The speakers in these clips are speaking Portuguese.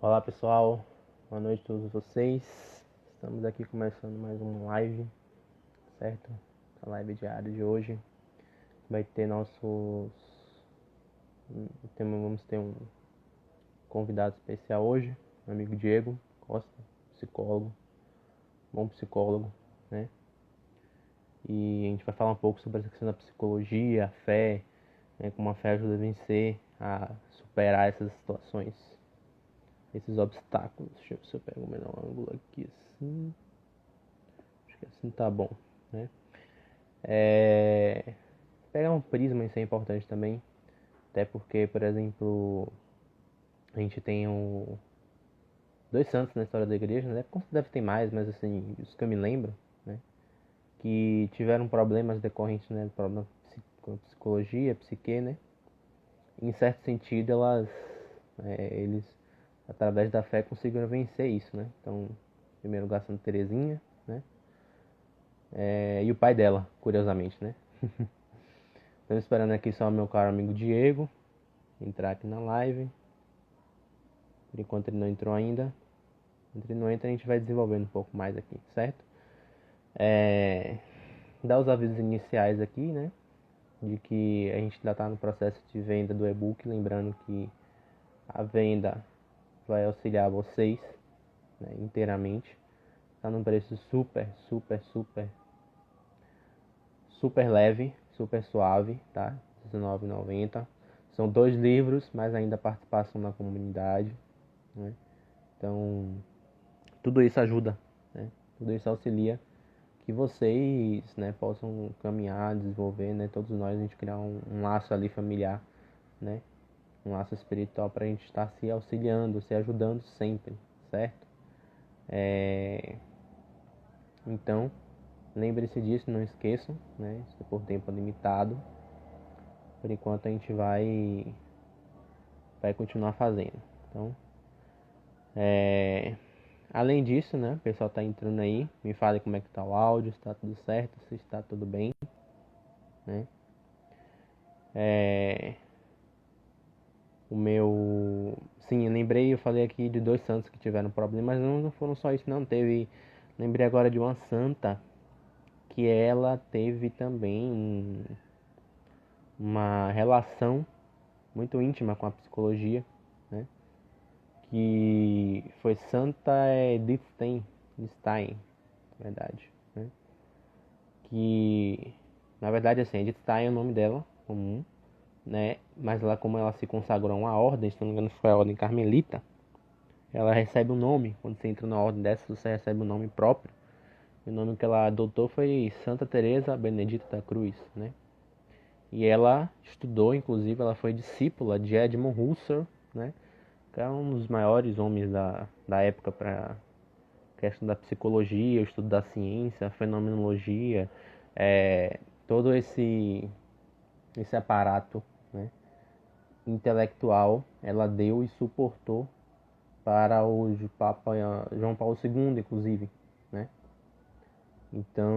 Olá pessoal, boa noite a todos vocês. Estamos aqui começando mais uma live, certo? A live diária de hoje vai ter vamos ter um convidado especial hoje, meu amigo Diego Costa, psicólogo, bom psicólogo, né? E a gente vai falar um pouco sobre essa questão da psicologia, a fé, né? Como a fé ajuda a vencer, a superar essas situações, esses obstáculos. Deixa eu ver se eu pego o melhor ângulo aqui assim. Acho que assim tá bom, né? Pegar um prisma, isso é importante também. Até porque, por exemplo, a gente tem dois santos na história da igreja, né? Deve ter mais, mas assim, os que eu me lembro, né? Que tiveram problemas decorrentes, né? Problema com psicologia, psique, né? Em certo sentido, eles, através da fé, conseguiram vencer isso, né? Então, em primeiro lugar, Santa Teresinha, né? E o pai dela, curiosamente, né? Estou esperando aqui só o meu caro amigo Diego entrar aqui na live. Por enquanto ele não entrou ainda. Entre não entra, a gente vai desenvolvendo um pouco mais aqui, certo? Dar os avisos iniciais aqui, né? De que a gente ainda está no processo de venda do e-book. Lembrando que a venda vai auxiliar vocês, né, inteiramente. Está num preço super leve, super suave, tá? R$19,90. São 2 livros, mas ainda participação na comunidade, né? Então, tudo isso ajuda, né? Tudo isso auxilia que vocês, né, possam caminhar, desenvolver, né, todos nós, a gente criar um laço ali familiar, né, um laço espiritual para a gente estar se auxiliando, se ajudando sempre, certo? Então, lembre-se disso, não esqueçam, né, isso é por tempo limitado. Por enquanto a gente vai continuar fazendo. Então, além disso, né, o pessoal tá entrando aí, me fale como é que tá o áudio, se tá tudo certo, se está tudo bem, né? O meu. Sim, eu lembrei, eu falei aqui de dois santos que tiveram problema, mas não foram só isso, não. Teve. Lembrei agora de uma santa que ela teve também uma relação muito íntima com a psicologia, né? Que foi Santa Edith Stein, na verdade, né? Que, na verdade, assim, Edith Stein é o nome dela, comum, né? Mas ela, como ela se consagrou a uma ordem, se não me engano foi a ordem carmelita, ela recebe um nome. Quando você entra na ordem dessa, você recebe um nome próprio. E o nome que ela adotou foi Santa Teresa Benedita da Cruz, né? E ela estudou, inclusive, ela foi discípula de Edmund Husserl, né? Que é um dos maiores homens da época para a questão da psicologia, o estudo da ciência, a fenomenologia, todo esse aparato, né, intelectual, ela deu e suportou para o Papa João Paulo II, inclusive, né? Então,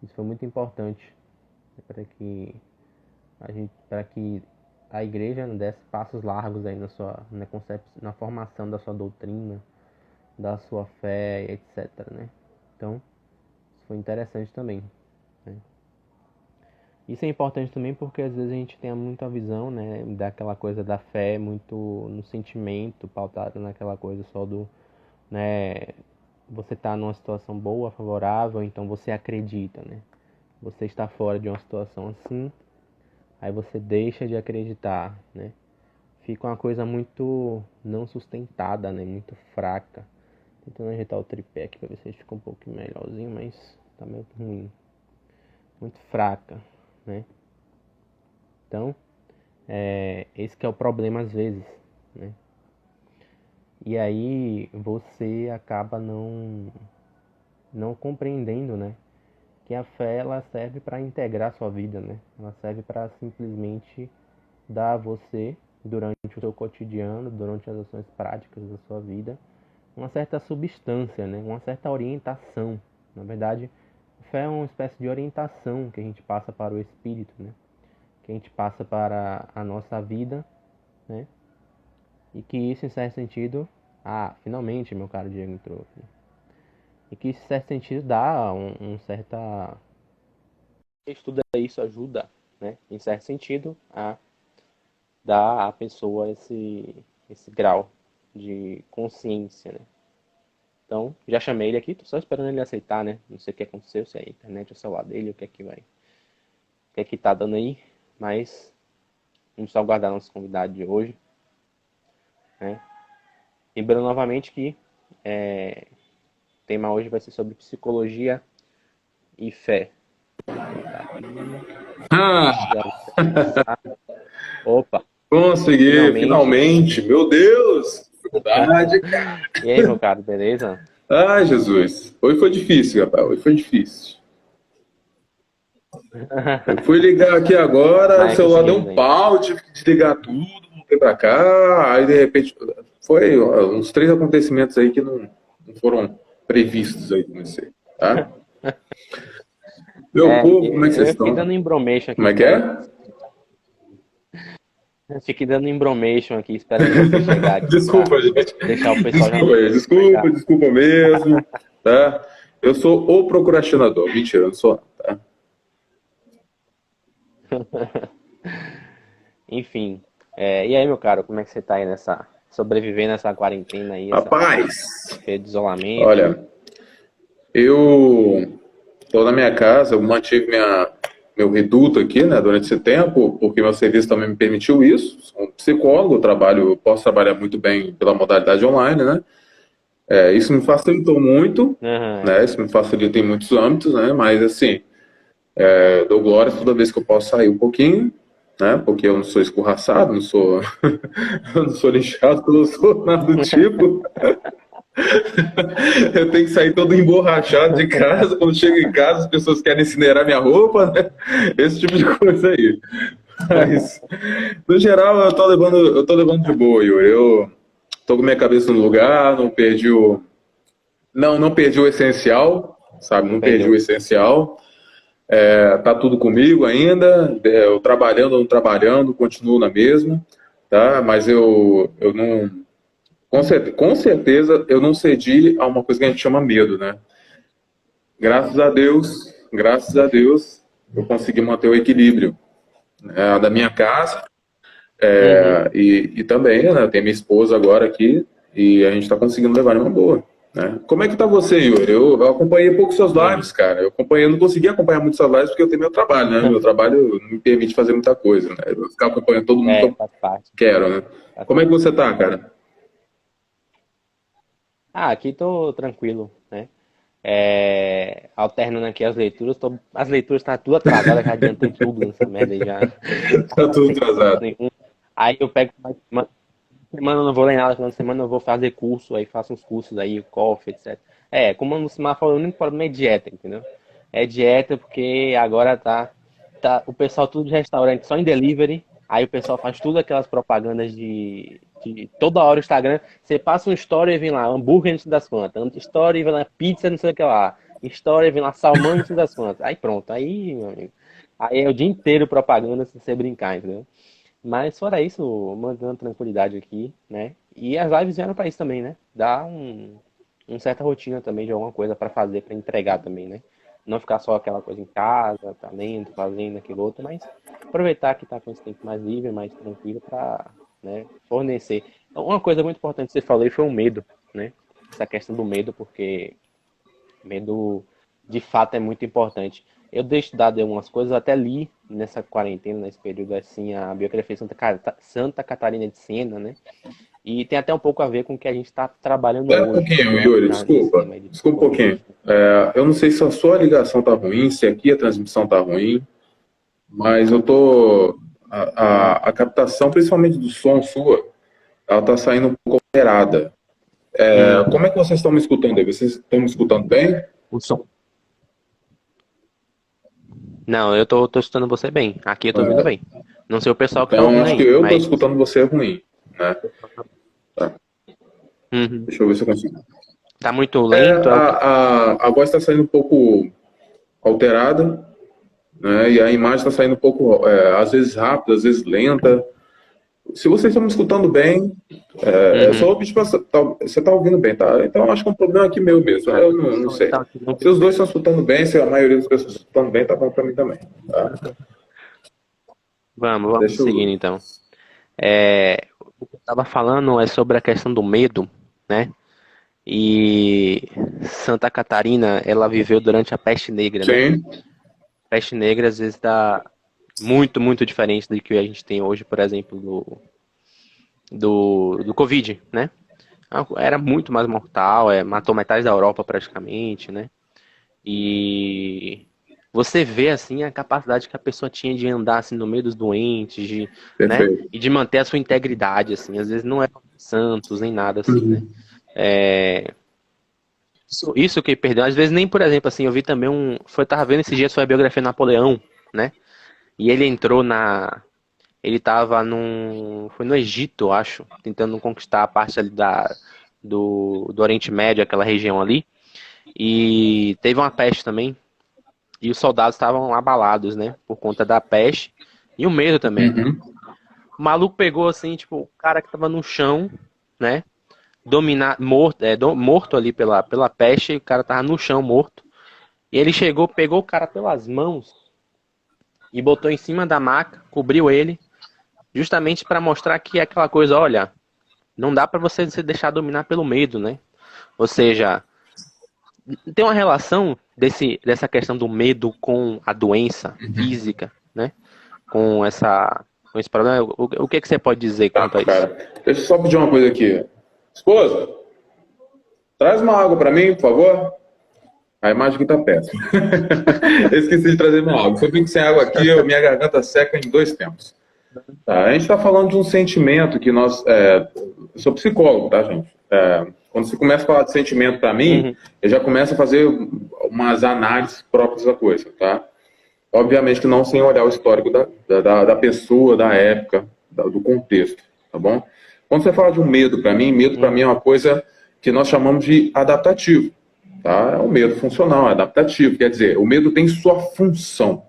isso foi muito importante para que para que a igreja desse passos largos aí na formação da sua doutrina, da sua fé, etc, né? Então, isso foi interessante também, né? Isso é importante também porque às vezes a gente tem muita visão, né, daquela coisa da fé muito no sentimento, pautada naquela coisa só do, né, você tá numa situação boa, favorável, então você acredita, né? Você está fora de uma situação assim, aí você deixa de acreditar, né? Fica uma coisa muito não sustentada, né? Muito fraca. Tentando ajeitar o tripé aqui pra ver se ele fica um pouco melhorzinho, mas tá meio ruim. Muito fraca, né? Então, esse que é o problema às vezes, né? E aí você acaba não compreendendo, né? Que a fé ela serve para integrar a sua vida, né? Ela serve para simplesmente dar a você, durante o seu cotidiano, durante as ações práticas da sua vida, uma certa substância, né? Uma certa orientação. Na verdade, a fé é uma espécie de orientação que a gente passa para o espírito, né? Que a gente passa para a nossa vida, né? E que isso, em certo sentido... Ah, finalmente, meu caro Diego entrou aqui. E que isso, em certo sentido, dá um certa... Estuda isso, ajuda, né? Em certo sentido, a dar à pessoa esse grau de consciência, né? Então, já chamei ele aqui, tô só esperando ele aceitar, né? Não sei o que aconteceu, se é a internet, o celular dele, o que é que vai... O que é que tá dando aí, mas... Vamos só aguardar nosso convidado de hoje, né? Lembrando novamente que o tema hoje vai ser sobre psicologia e fé. Vou botar aqui. Ah, Opa, consegui, finalmente. finalmente. Meu Deus, dificuldade, cara. E aí, meu caro, beleza? Ai, Jesus. Hoje foi difícil, rapaz. Hoje foi difícil. Eu fui ligar aqui agora, o Mas celular deu um conseguimos ainda. pau, tive que desligar tudo, voltei pra cá. Aí, de repente, foi ó, uns 3 acontecimentos aí que não foram previstos aí com você, tá? Meu povo, como é que vocês Eu fiquei estão? dando embromation aqui Como é que é? esperando. Eu fiquei dando embromation aqui esperando você chegar aqui pra Desculpa, gente. deixar o pessoal já Desculpa, gente. chegar. Desculpa mesmo, tá? Eu sou o procrastinador. Mentira, eu não sou, não, tá? Enfim. E aí, meu caro, como é que você tá aí nessa... Sobrevivendo nessa quarentena aí, Rapaz, esse isolamento? olha, eu tô na minha casa, eu mantive meu reduto aqui, né, durante esse tempo, porque meu serviço também me permitiu isso. Sou um psicólogo, posso trabalhar muito bem pela modalidade online, né? Isso me facilitou muito, Aham. né? Isso me facilita em muitos âmbitos, né? Mas assim, eu dou glória toda vez que eu posso sair um pouquinho, né? Porque eu não sou escorraçado, não sou, eu não sou lixado, eu não sou nada do tipo. Eu tenho que sair todo emborrachado de casa. Quando chego em casa, as pessoas querem incinerar minha roupa, né? Esse tipo de coisa aí. Mas, no geral, eu tô levando de boa, Yuri. Eu tô com minha cabeça no lugar, não perdi o essencial, sabe? Não Não perdi o perdeu. essencial. Tá tudo comigo ainda. Eu trabalhando ou não trabalhando, continuo na mesma, tá? Mas eu não. Com certeza eu não cedi a uma coisa que a gente chama medo, né? Graças a Perfeito. Deus, eu consegui manter o equilíbrio, né, da minha casa, Uhum. e também, né, tem minha esposa agora aqui e a gente está conseguindo levar numa boa, né? Como é que tá você, Yuri? Eu acompanhei pouco seus Aí. lives, cara. Eu não consegui acompanhar muito suas lives porque eu tenho meu trabalho, né? Meu trabalho não me permite fazer muita coisa, né? Eu vou ficar acompanhando todo mundo que eu Faz parte. quero, né? Faz Como é que parte. você tá, cara? Aqui tô tranquilo, né? Alternando aqui as leituras. As leituras tá tudo atrasada, já adiantei tudo nessa merda aí já. Tá tudo Sem tempo atrasado. nenhum. Aí eu pego semana eu não vou ler nada, final de semana eu vou fazer curso, aí faço uns cursos aí, coffee, etc. Como o Simar falou, o único problema é dieta, entendeu? É dieta porque agora tá o pessoal tudo de restaurante só em delivery, aí o pessoal faz tudo aquelas propagandas de toda hora o Instagram, você passa um story e vem lá, hambúrguer não sei das quantas, story e vem lá, pizza não sei o que lá, story e vem lá, salmão não sei das quantas. Aí pronto, aí, meu amigo, aí é o dia inteiro propaganda se você brincar, entendeu? Mas fora isso, mantendo tranquilidade aqui, né? E as lives vieram pra isso também, né? Dá um certa rotina também de alguma coisa pra fazer, pra entregar também, né? Não ficar só aquela coisa em casa, tá lendo, fazendo aquilo outro, mas aproveitar que tá com esse tempo mais livre, mais tranquilo pra, né, fornecer. Então, uma coisa muito importante que você falou aí foi o medo, né? Essa questão do medo, porque medo, de fato, é muito importante. Eu dei estudado em algumas coisas, até li nessa quarentena, nesse período, assim, a biografia de Santa Catarina de Sena, né? E tem até um pouco a ver com o que a gente está trabalhando Espera um hoje, pouquinho, né? Yuri, Nesse desculpa. tema aí de Desculpa um pouquinho. psicologia. Eu não sei se a sua ligação tá ruim, se aqui a transmissão tá ruim, mas eu tô. A captação, principalmente do som sua, ela tá saindo um pouco alterada. Hum, Como é que vocês estão me escutando aí? Vocês estão me escutando bem? o som. Não, eu tô escutando você bem. Aqui eu tô ouvindo bem. Não sei o pessoal que tá Então, ouvindo acho que aí, eu tô mas. escutando você ruim, né? Tá. Uhum. Deixa eu ver se eu consigo. Tá muito lento, é o quê? A voz está saindo um pouco alterada, né? E a imagem está saindo um pouco, às vezes rápida, às vezes lenta. Se vocês estão me escutando bem, eu Uhum. só ouvi, tipo, você tá ouvindo bem, tá? Então eu acho que é um problema aqui meu mesmo, eu não sei. Tá aqui no Se os dois PC. estão escutando bem, se a maioria das pessoas estão escutando bem, tá bom pra mim também, tá? Vamos Deixa seguindo eu... então. O que eu estava falando é sobre a questão do medo, né? E Santa Catarina, ela viveu durante a peste negra, né? Sim. Peste negra às vezes dá muito, muito diferente do que a gente tem hoje, por exemplo, do Covid, né? Era muito mais mortal, matou metade da Europa praticamente, né? E você vê assim a capacidade que a pessoa tinha de andar assim no meio dos doentes, né? Perfeito. E de manter a sua integridade, assim. Às vezes não eram santos nem nada assim, né? Uhum. Isso que perdeu. Às vezes nem, por exemplo, assim, eu vi também tava vendo esses dias foi a biografia de Napoleão, né? E ele entrou ele tava foi no Egito, eu acho, tentando conquistar a parte ali do Oriente Médio, aquela região ali. E teve uma peste também. E os soldados estavam abalados, né? Por conta da peste e o medo também. Uhum. O maluco pegou assim, tipo, o cara que tava no chão, né? Morto ali pela peste, e o cara tava no chão morto. E ele chegou, pegou o cara pelas mãos e botou em cima da maca, cobriu ele, justamente para mostrar que é aquela coisa, olha, não dá para você se deixar dominar pelo medo, né? Ou seja, tem uma relação dessa questão do medo com a doença física, né? Com esse problema. O que você pode dizer Tá, quanto a isso? cara. Deixa eu só pedir uma coisa aqui. Esposa, traz uma água pra mim, por favor. A imagem aqui tá péssima. Eu esqueci de trazer minha água. Se eu fico sem água aqui, minha garganta seca em 2 tempos. Tá, a gente está falando de um sentimento que nós. Eu sou psicólogo, tá, gente? Quando você começa a falar de sentimento para mim, Uhum, eu já começo a fazer umas análises próprias da coisa, tá? Obviamente que não sem olhar o histórico da pessoa, da época, do contexto, tá bom? Quando você fala de um medo para mim é uhum, uma coisa que nós chamamos de adaptativo, tá? É um medo funcional, é adaptativo, quer dizer, o medo tem sua função,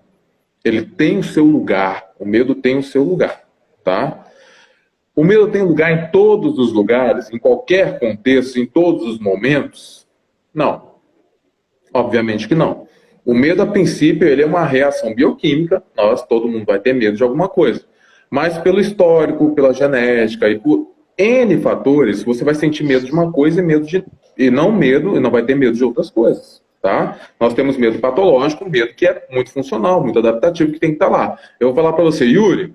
ele tem o seu lugar, o medo tem o seu lugar, tá? O medo tem lugar em todos os lugares, em qualquer contexto, em todos os momentos? Não, obviamente que não. O medo, a princípio, ele é uma reação bioquímica, todo mundo vai ter medo de alguma coisa. Mas pelo histórico, pela genética e por N fatores, você vai sentir medo de uma coisa e não vai ter medo de outras coisas, tá? Nós temos medo patológico, medo que é muito funcional, muito adaptativo, que tem que estar lá. Eu vou falar para você, Yuri,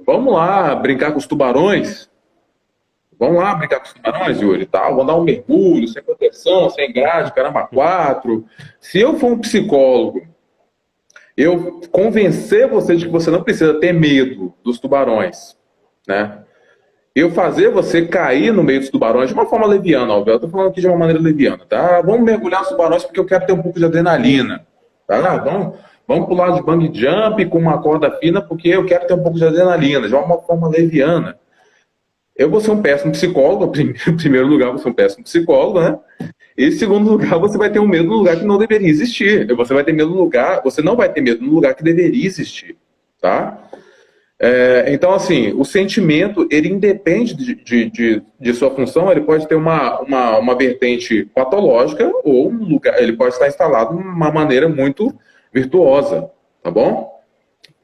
vamos lá brincar com os tubarões? Vamos lá brincar com os tubarões, Yuri, tal. Vamos dar um mergulho, sem proteção, sem grade, caramba, quatro. Se eu for um psicólogo, eu convencer você de que você não precisa ter medo dos tubarões, né? Eu fazer você cair no meio dos tubarões de uma forma leviana, óbvio. Eu tô falando aqui de uma maneira leviana, tá? Vamos mergulhar nos tubarões porque eu quero ter um pouco de adrenalina, tá? Vamos pular de bungee jump com uma corda fina porque eu quero ter um pouco de adrenalina, de uma forma leviana. Eu vou ser um péssimo psicólogo, em primeiro lugar, vou ser um péssimo psicólogo, né? E em segundo lugar, você vai ter um medo no lugar que não deveria existir. Você vai ter medo no lugar, você não vai ter medo no lugar que deveria existir, tá? Então, assim, o sentimento, ele independe de sua função, ele pode ter uma vertente patológica ou um lugar, ele pode estar instalado de uma maneira muito virtuosa, tá bom?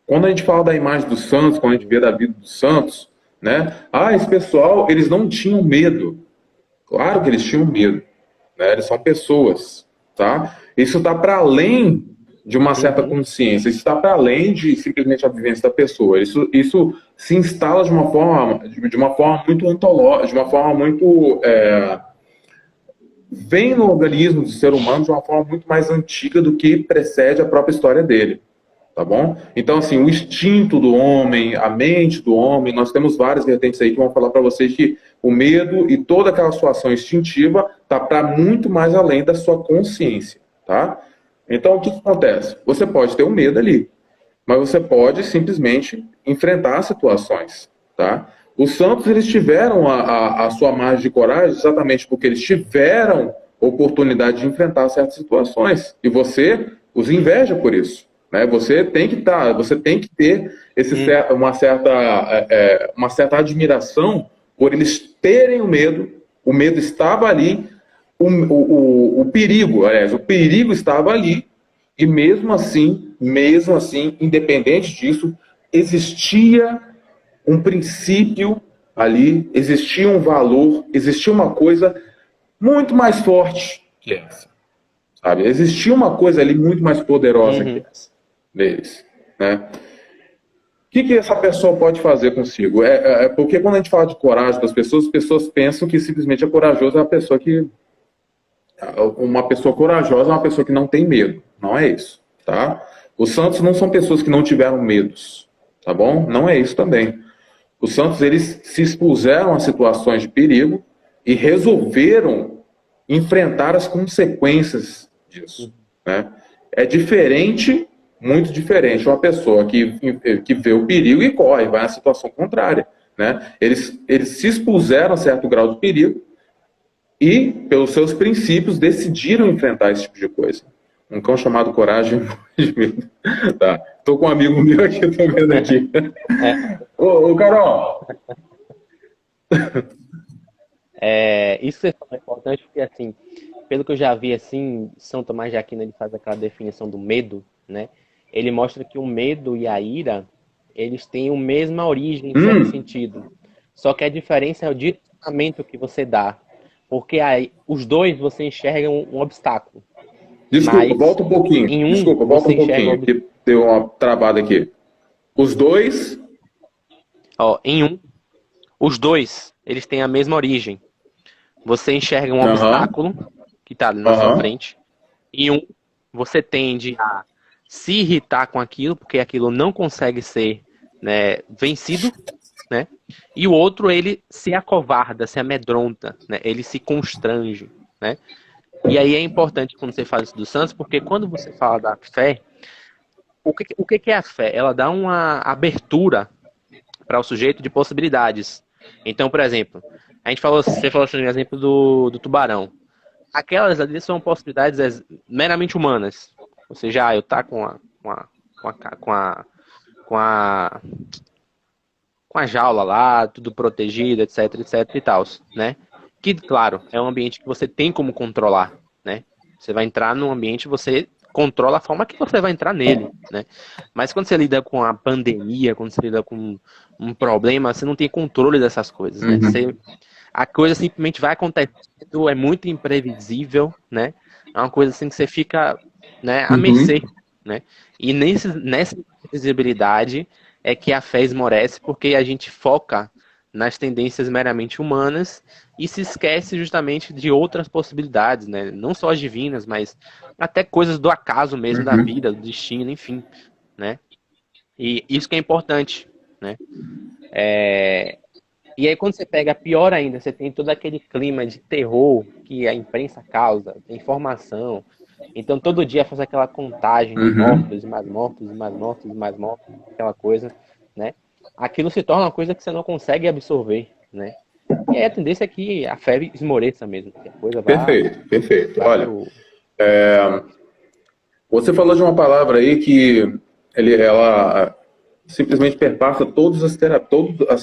Quando a gente fala da imagem dos santos, quando a gente vê da vida dos santos, né? Esse pessoal, eles não tinham medo. Claro que eles tinham medo, né? Eles são pessoas, tá? Isso está para além de uma certa uhum, consciência, isso está para além de simplesmente a vivência da pessoa. Isso se instala de uma forma muito ontológica, de uma forma muito vem no organismo do ser humano de uma forma muito mais antiga do que precede a própria história dele. Tá bom? Então, assim, o instinto do homem, a mente do homem, nós temos várias vertentes aí que vão falar para vocês que o medo e toda aquela sua ação instintiva tá para muito mais além da sua consciência, tá? Então, o que acontece? Você pode ter um medo ali, mas você pode simplesmente enfrentar situações, tá? Os santos, eles tiveram a sua margem de coragem exatamente porque eles tiveram oportunidade de enfrentar certas situações. E você os inveja por isso. né? Você tem que ter uma certa admiração por eles terem o medo. O medo estava ali, o perigo, aliás, o perigo estava ali, e mesmo assim, independente disso, existia um princípio ali, existia um valor, existia uma coisa muito mais forte que essa, sabe? Existia uma coisa ali muito mais poderosa que essa deles, né? O que essa pessoa pode fazer consigo? Porque quando a gente fala de coragem das pessoas, as pessoas pensam que simplesmente a corajosa é uma pessoa corajosa é uma pessoa que não tem medo. Não é isso, tá? Os santos não são pessoas que não tiveram medos, tá bom? Não é isso também. Os santos, eles se expuseram a situações de perigo e resolveram enfrentar as consequências disso, né? É diferente, muito diferente, uma pessoa que vê o perigo e corre, vai na situação contrária, né? Eles se expuseram a certo grau de perigo e, pelos seus princípios, decidiram enfrentar esse tipo de coisa. Um cão chamado coragem. Tá. Tô com um amigo meu aqui, tô vendo aqui. Ô, Carol! Isso é importante porque, assim, pelo que eu já vi, assim, São Tomás de Aquino, ele faz aquela definição do medo, né? Ele mostra que o medo e a ira, eles têm a mesma origem, em certo sentido. Só que a diferença é o direcionamento que você dá. Porque aí, os dois você enxerga um obstáculo. Desculpa, volta um pouquinho. Desculpa, volta um pouquinho, que deu uma travada aqui. Os dois... os dois, eles têm a mesma origem. Você enxerga um obstáculo que está ali na sua frente. E você tende a se irritar com aquilo, porque aquilo não consegue ser, né, vencido, né? E o outro, ele se acovarda, se amedronta, né? Ele se constrange, né? E aí é importante quando você fala isso dos santos, porque quando você fala da fé, o que é a fé? Ela dá uma abertura para o sujeito de possibilidades. Então, por exemplo, você falou assim, no exemplo do tubarão. Aquelas ali são possibilidades meramente humanas. Ou seja, eu tá com a jaula lá, tudo protegido, etc, etc e tal, né? Que, claro, é um ambiente que você tem como controlar, né? Você vai entrar num ambiente, você controla a forma que você vai entrar nele, né? Mas quando você lida com a pandemia, quando você lida com um problema, você não tem controle dessas coisas, né? A coisa simplesmente vai acontecendo, é muito imprevisível, né? É uma coisa assim que você fica, né, à mercê, né? E nessa invisibilidade é que a fé esmorece, porque a gente foca nas tendências meramente humanas e se esquece justamente de outras possibilidades, né? Não só as divinas, mas até coisas do acaso mesmo, da vida, do destino, enfim, né? E isso que é importante, né? E aí quando você pega pior ainda, você tem todo aquele clima de terror que a imprensa causa, tem informação. Então todo dia faz aquela contagem de mortos, e mais mortos, e mais mortos, e mais mortos, aquela coisa, né? Aquilo se torna uma coisa que você não consegue absorver, né? E aí a tendência é que a fé esmoreça mesmo. Que a coisa Perfeito. Olha, você falou de uma palavra aí que ela simplesmente perpassa todas as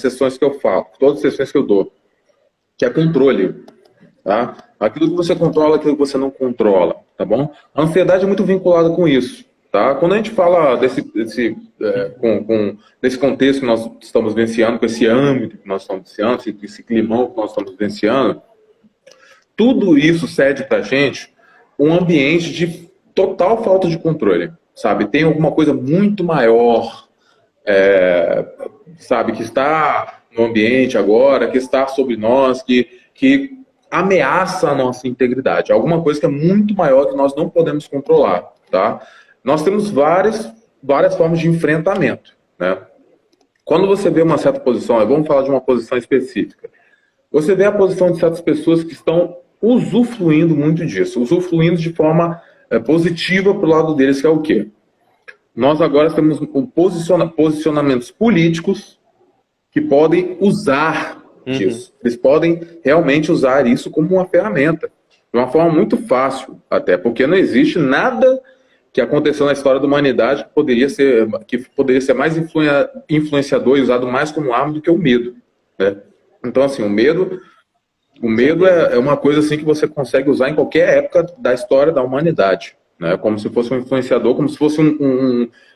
sessões que eu falo, todas as sessões que eu dou, que é controle, tá? Aquilo que você controla, aquilo que você não controla, tá bom? A ansiedade é muito vinculada com isso, tá? Quando a gente fala desse contexto que nós estamos vivenciando, com esse âmbito que nós estamos vivenciando, esse climão que nós estamos vivenciando, tudo isso cede pra gente um ambiente de total falta de controle, sabe? Tem alguma coisa muito maior, sabe, que está no ambiente agora, que está sobre nós, que ameaça a nossa integridade. Alguma coisa que é muito maior que nós não podemos controlar, tá? Nós temos várias formas de enfrentamento, né? Quando você vê uma certa posição, vamos falar de uma posição específica, você vê a posição de certas pessoas que estão usufruindo muito disso, usufruindo de forma positiva para o lado deles, que é o quê? Nós agora temos posicionamentos políticos que podem usar disso. Eles podem realmente usar isso como uma ferramenta. De uma forma muito fácil, até porque não existe nada que aconteceu na história da humanidade que poderia ser mais influenciador e usado mais como arma do que o medo, né? Então, assim, o medo é uma coisa assim que você consegue usar em qualquer época da história da humanidade, né? Como se fosse um influenciador, como se fosse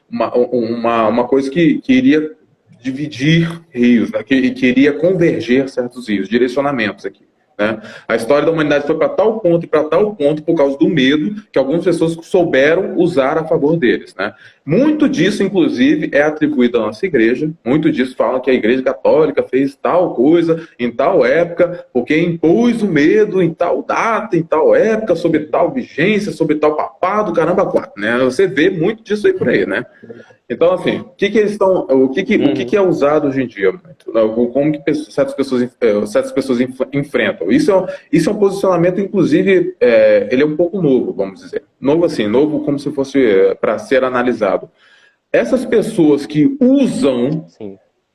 uma coisa que iria dividir rios, né? Que iria converger certos rios, direcionamentos aqui. Né? A história da humanidade foi para tal ponto e para tal ponto por causa do medo que algumas pessoas souberam usar a favor deles. Né? Muito disso, inclusive, é atribuído à nossa igreja. Muito disso falam que a igreja católica fez tal coisa em tal época, porque impôs o medo em tal data, em tal época, sob tal vigência, sob tal papado, caramba, quatro. Né? Você vê muito disso aí por aí, né? Então, assim, o que é usado hoje em dia? Como que certas pessoas enfrentam? Isso é um posicionamento, inclusive, ele é um pouco novo, vamos dizer. Novo assim, novo como se fosse para ser analisado. Essas pessoas que usam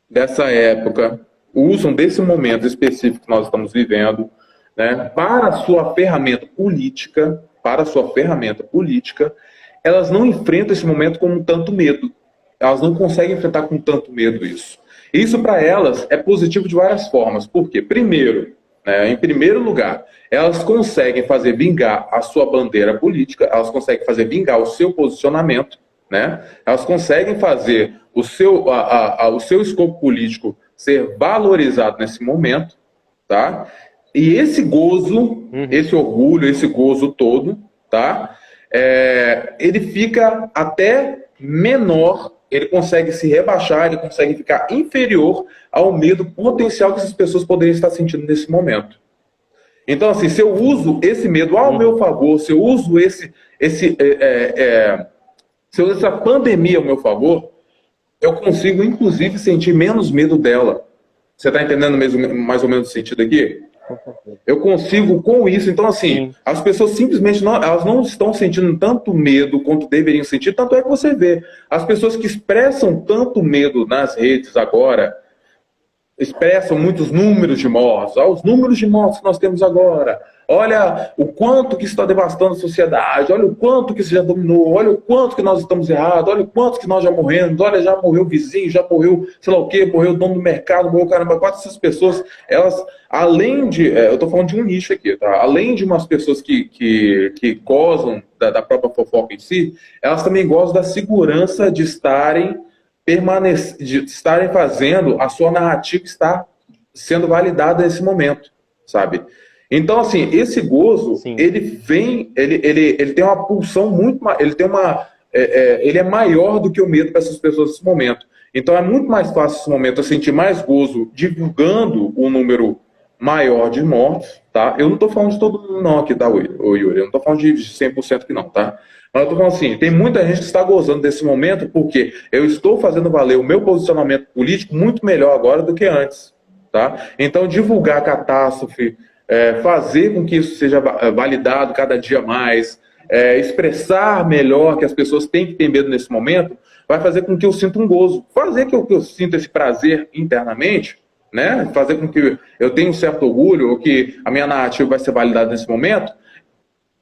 dessa época, usam desse momento específico que nós estamos vivendo, né, para a sua ferramenta política, elas não enfrentam esse momento com tanto medo. Elas não conseguem enfrentar com tanto medo isso. Isso para elas é positivo de várias formas. Por quê? Primeiro, né, em primeiro lugar, elas conseguem fazer vingar a sua bandeira política, elas conseguem fazer vingar o seu posicionamento, né? Elas conseguem fazer o seu escopo político ser valorizado nesse momento, tá? E esse gozo, esse orgulho, esse gozo todo, tá? Ele fica até menor, ele consegue se rebaixar, ele consegue ficar inferior ao medo potencial que essas pessoas poderiam estar sentindo nesse momento. Então, assim, se eu uso esse medo ao meu favor, se eu uso se eu uso essa pandemia ao meu favor, eu consigo, inclusive, sentir menos medo dela. Você está entendendo mais ou menos o sentido aqui? Eu consigo com isso. Então, assim, as pessoas simplesmente elas não estão sentindo tanto medo quanto deveriam sentir. Tanto é que você vê as pessoas que expressam tanto medo nas redes agora, expressam muitos números de mortos. Olha os números de mortos que nós temos agora. Olha o quanto que está devastando a sociedade. Olha o quanto que isso já dominou. Olha o quanto que nós estamos errados. Olha o quanto que nós já morremos. Olha, já morreu o vizinho, já morreu sei lá o quê, morreu o dono do mercado, morreu caramba. Quatro essas pessoas, elas, além de... eu estou falando de um nicho aqui, tá? Além de umas pessoas que gozam da própria fofoca em si, elas também gozam da segurança de estarem fazendo a sua narrativa estar sendo validada nesse momento, sabe? Então, assim, esse gozo, ele tem uma pulsão muito, ele é maior do que o medo para essas pessoas nesse momento. Então, é muito mais fácil nesse momento eu sentir mais gozo divulgando o número maior de mortos, tá? Eu não estou falando de todo mundo não aqui, tá, Yuri? Eu não estou falando de 100% aqui não, tá? Mas eu tô falando assim, tem muita gente que está gozando desse momento porque eu estou fazendo valer o meu posicionamento político muito melhor agora do que antes, tá? Então, divulgar a catástrofe, fazer com que isso seja validado cada dia mais, expressar melhor que as pessoas têm que ter medo nesse momento, vai fazer com que eu sinta um gozo. Fazer com que eu sinta esse prazer internamente, né? Fazer com que eu tenha um certo orgulho, ou que a minha narrativa vai ser validada nesse momento,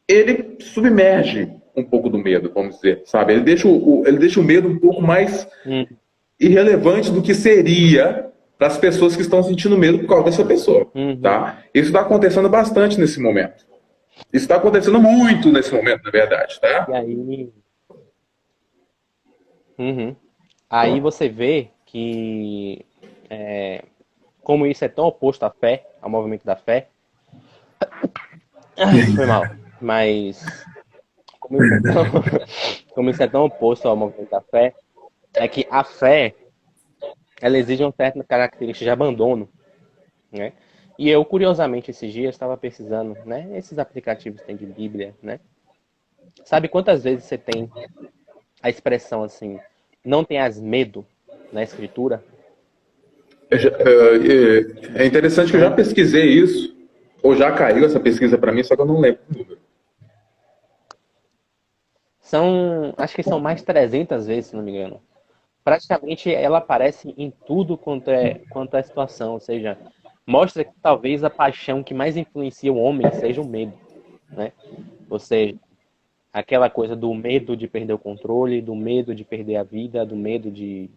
ele submerge um pouco do medo, vamos dizer, sabe? Ele deixa o medo um pouco mais irrelevante do que seria para as pessoas que estão sentindo medo por causa dessa pessoa, tá? Isso está acontecendo bastante nesse momento. Isso está acontecendo muito nesse momento, na verdade, tá? E aí... Aí você vê que como isso é tão oposto à fé, ao movimento da fé, foi mal, mas como isso é tão oposto ao movimento da fé, é que a fé, ela exige uma certa característica de abandono, né? E eu, curiosamente, esses dias estava pesquisando, né? Esses aplicativos que tem de Bíblia, né? Sabe quantas vezes você tem a expressão assim, não tenhas medo na escritura? É interessante que eu já pesquisei isso, ou já caiu essa pesquisa para mim, só que eu não lembro o número. Acho que são mais de 300 vezes, se não me engano. Praticamente ela aparece em tudo quanto é a situação, ou seja, mostra que talvez a paixão que mais influencia o homem seja o medo, né? Ou seja, aquela coisa do medo de perder o controle, do medo de perder a vida, de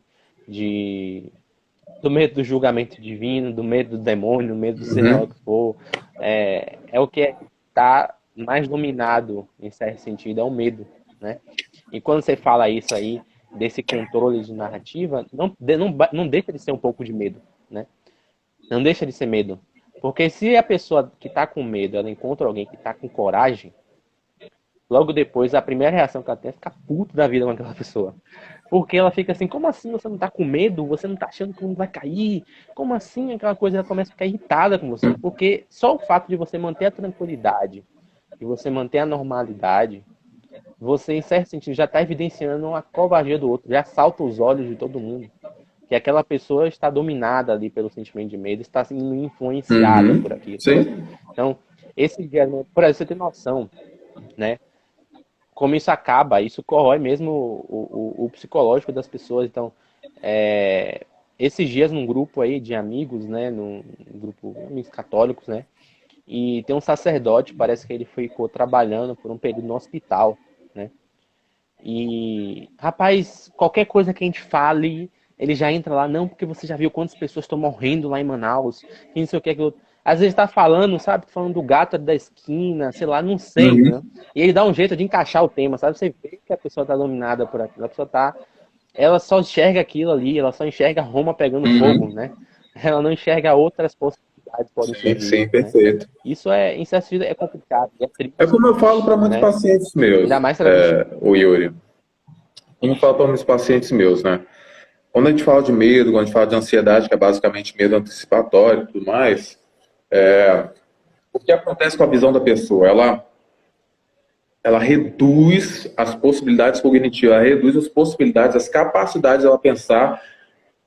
do medo do julgamento divino, do medo do demônio, do medo do seja lá o Uhum. que for. É o que está mais dominado, em certo sentido, é o medo, né? E quando você fala isso aí, desse controle de narrativa, não deixa de ser um pouco de medo, né? Não deixa de ser medo. Porque se a pessoa que está com medo, ela encontra alguém que está com coragem, logo depois, a primeira reação que ela tem é ficar puto da vida com aquela pessoa. Porque ela fica assim, como assim você não tá com medo? Você não tá achando que o mundo vai cair? Como assim? Aquela coisa, ela começa a ficar irritada com você. Porque só o fato de você manter a tranquilidade, de você manter a normalidade, você, em certo sentido, já está evidenciando a covardia do outro, já salta os olhos de todo mundo. Que aquela pessoa está dominada ali pelo sentimento de medo, está sendo influenciada por Uhum. aquilo. Sim. Então, esse dia, por exemplo, você tem noção, né? Como isso acaba, isso corrói mesmo o psicológico das pessoas. Então, esses dias num grupo aí de amigos, né, num grupo de amigos católicos, né, e tem um sacerdote, parece que ele ficou trabalhando por um período no hospital, né, e, rapaz, qualquer coisa que a gente fale, ele já entra lá, não, porque você já viu quantas pessoas estão morrendo lá em Manaus, que não sei o que, às vezes tá falando, sabe, falando do gato ali da esquina, sei lá, não sei, Uhum. né? E ele dá um jeito de encaixar o tema, sabe? Você vê que a pessoa tá dominada por aquilo, a pessoa tá, ela só enxerga aquilo ali, ela só enxerga Roma pegando fogo, Uhum. né? Ela não enxerga outras possibilidades que podem Sim, surgir, sim, né? perfeito. Isso em certo sentido, é complicado, é É triste, como eu falo para muitos né? pacientes Ainda meus, mais para pessoa. o Yuri. Como eu falo para muitos pacientes meus, né? Quando a gente fala de medo, quando a gente fala de ansiedade, que é basicamente medo antecipatório e tudo mais, o que acontece com a visão da pessoa? Ela reduz as possibilidades cognitivas, ela reduz as possibilidades, as capacidades dela pensar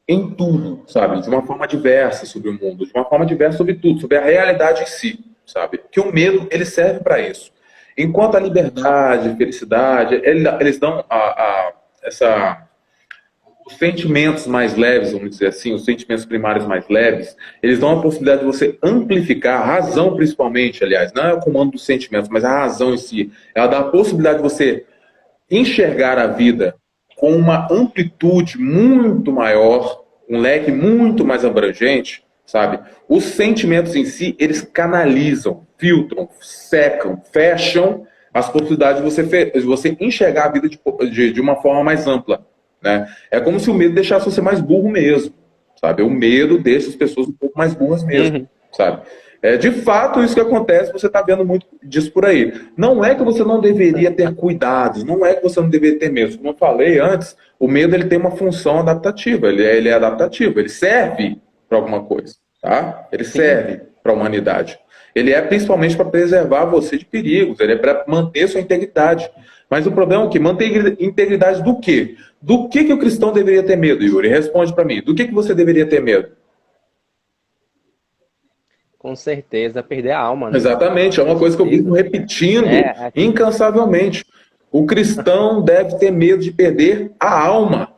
em tudo, sabe? De uma forma diversa sobre o mundo, de uma forma diversa sobre tudo, sobre a realidade em si, sabe? Que o medo, ele serve para isso. Enquanto a liberdade, a felicidade, eles dão os sentimentos mais leves, vamos dizer assim, os sentimentos primários mais leves, eles dão a possibilidade de você amplificar, a razão principalmente, aliás, não é o comando dos sentimentos, mas a razão em si. Ela dá a possibilidade de você enxergar a vida com uma amplitude muito maior, um leque muito mais abrangente, sabe? Os sentimentos em si, eles canalizam, filtram, secam, fecham as possibilidades de você enxergar a vida de uma forma mais ampla, né? É como se o medo deixasse você mais burro mesmo, sabe? O medo deixa as pessoas um pouco mais burras mesmo, Uhum. sabe? É de fato isso que acontece, você está vendo muito disso por aí. Não é que você não deveria ter cuidados, não é que você não deveria ter medo. Como eu falei antes, o medo ele tem uma função adaptativa, ele é adaptativo, ele serve para alguma coisa, tá? Ele Sim, serve para a humanidade. Ele é principalmente para preservar você de perigos, ele é para manter sua integridade. Mas o problema é que manter integridade do quê? Do que o cristão deveria ter medo, Yuri? Responde para mim. Do que você deveria ter medo? com certeza, perder a alma, né? Exatamente, é Com uma coisa que eu vivo certeza. repetindo É, aqui, incansavelmente. O cristão deve ter medo de perder a alma.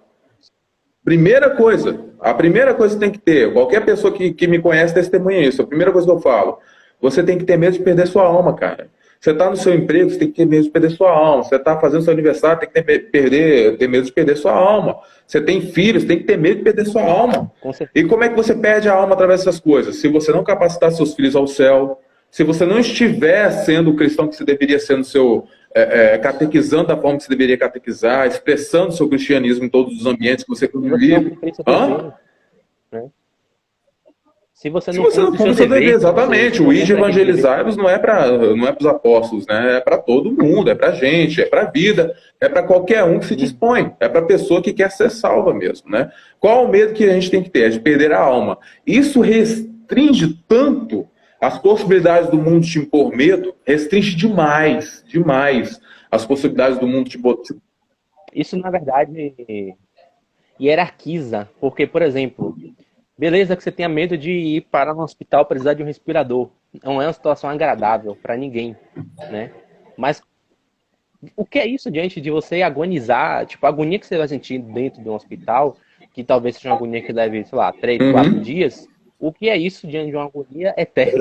Primeira coisa, a primeira coisa que tem que ter, qualquer pessoa que me conhece testemunha isso, a primeira coisa que eu falo, você tem que ter medo de perder sua alma, cara. Você está no seu emprego, você tem que ter medo de perder sua alma. Você está fazendo seu aniversário, tem que ter medo de perder sua alma. Você tem filhos, tem que ter medo de perder sua alma. com certeza. E como é que você perde a alma através dessas coisas? Se você não capacitar seus filhos ao céu, se você não estiver sendo o cristão que você deveria ser no seu catequizando da forma que você deveria catequizar, expressando seu cristianismo em todos os ambientes que você Se você não convive. cumprir seu Hã? dever, né? Se você Se não você não cumpre o seu cumpre o seu dever, dever, se você exatamente. se O não ir de cumpre aquele dever, evangelizar não é para os apóstolos, né? É para todo mundo, é para gente, é para a vida, é para qualquer um que se hum, dispõe, é para a pessoa que quer ser salva mesmo, né? Qual o medo que a gente tem que ter? É de perder a alma. Isso restringe tanto as possibilidades do mundo te impor medo, restringe demais, demais as possibilidades do mundo te botar. isso na verdade hierarquiza. Porque, por exemplo, beleza que você tenha medo de ir para um hospital precisar de um respirador. Não é uma situação agradável para ninguém, né? Mas o que é isso diante de você agonizar? Tipo, a agonia que você vai sentir dentro de um hospital, que talvez seja uma agonia que leve, sei lá, 3, 4 Uhum. dias. O que é isso diante de uma agonia eterna?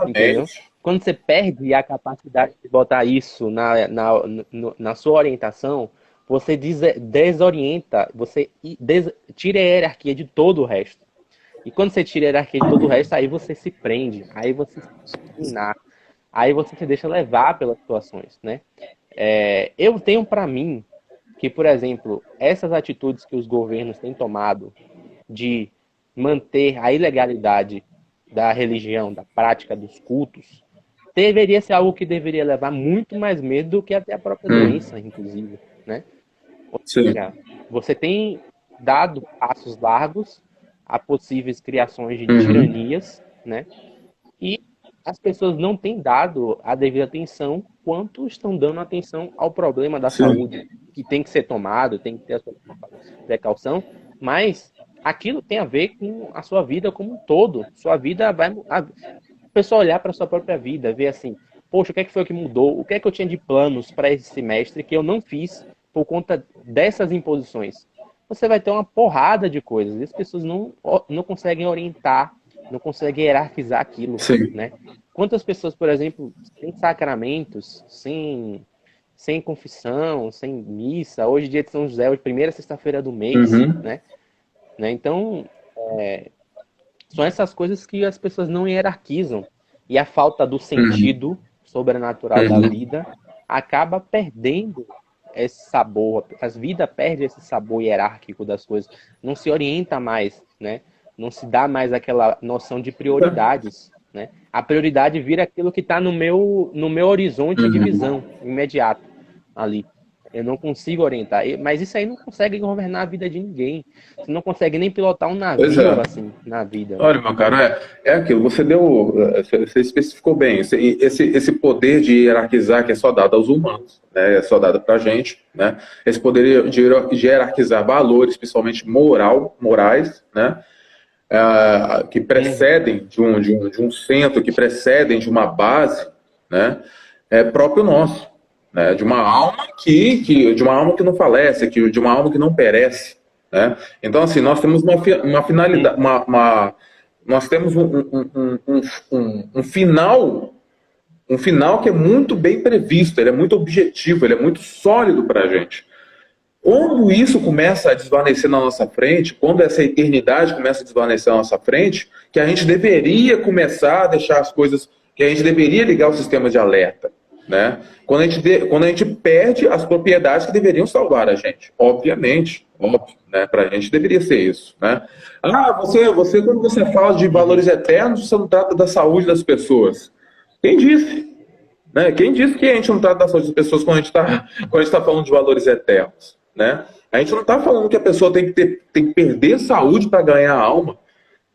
Entendeu? Exatamente. quando você perde a capacidade de botar isso na sua orientação, você desorienta, você tira a hierarquia de todo o resto. E quando você tira a hierarquia de todo o resto, aí você se prende, aí você se disciplinar, aí você se deixa levar pelas situações, né? Eu tenho para mim que, por exemplo, essas atitudes que os governos têm tomado de manter a ilegalidade da religião, da prática dos cultos, deveria ser algo que deveria levar muito mais medo do que até a própria doença, inclusive, né? Ou seja, você tem dado passos largos a possíveis criações de tiranias, né? E as pessoas não têm dado a devida atenção quanto estão dando atenção ao problema da saúde, que tem que ser tomado, tem que ter a sua precaução, mas aquilo tem a ver com a sua vida como um todo. Sua vida vai... A pessoa olhar para a sua própria vida, ver assim, poxa, o que é que foi que mudou? O que é que eu tinha de planos para esse semestre que eu não fiz por conta dessas imposições? Você vai ter uma porrada de coisas. E as pessoas não conseguem orientar, não conseguem hierarquizar aquilo, né? Quantas pessoas, por exemplo, sem sacramentos, sem confissão, sem missa, hoje é dia de São José, hoje primeira sexta-feira do mês, né? Então, são essas coisas que as pessoas não hierarquizam. E a falta do sentido sobrenatural da vida acaba perdendo esse sabor. A vida perde esse sabor hierárquico das coisas. Não se orienta mais, né? Não se dá mais aquela noção de prioridades, né? A prioridade vira aquilo que está no meu horizonte de visão imediato ali. Eu não consigo orientar. Mas isso aí não consegue governar a vida de ninguém. Você não consegue nem pilotar um navio assim na vida. Olha, meu cara, é aquilo. Você especificou bem. Esse poder de hierarquizar que é só dado aos humanos, né? É só dado pra gente, né? Esse poder de hierarquizar valores, principalmente morais, né? Que precedem de um centro, que precedem de uma base, né? É próprio nosso. Né, de uma alma que não falece, de uma alma que não perece, né? Então, assim, nós temos uma finalidade, nós temos um final que é muito bem previsto, ele é muito objetivo, ele é muito sólido para a gente. Quando isso começa a desvanecer na nossa frente, quando essa eternidade começa a desvanecer na nossa frente, que a gente deveria começar a deixar as coisas, que a gente deveria ligar o sistema de alerta. Né? Quando a gente perde as propriedades que deveriam salvar a gente, obviamente, óbvio, né? Para a gente deveria ser isso, né? Você quando você fala de valores eternos, você não trata da saúde das pessoas. Quem disse? Né? Quem disse que a gente não trata da saúde das pessoas quando a gente está falando de valores eternos, né? A gente não está falando que a pessoa tem que perder saúde para ganhar a alma.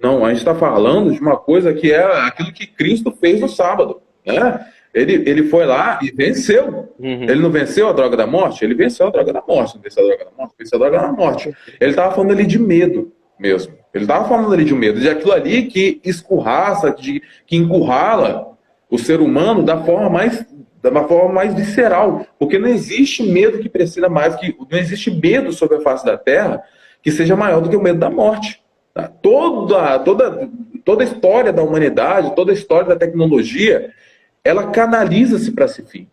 Não, a gente está falando de uma coisa que é aquilo que Cristo fez no sábado, né? Ele foi lá e venceu. Ele não venceu a droga da morte? Ele venceu a droga da morte. Não venceu a droga da morte? Venceu a droga da morte. Ele estava falando ali de medo mesmo. Ele estava falando ali de medo, de aquilo ali que escorraça, que encurrala o ser humano da forma mais visceral. Porque não existe medo que precisa mais, não existe medo sobre a face da Terra que seja maior do que o medo da morte. Tá? Toda a história da humanidade, toda a história da tecnologia, ela canaliza-se para esse fim,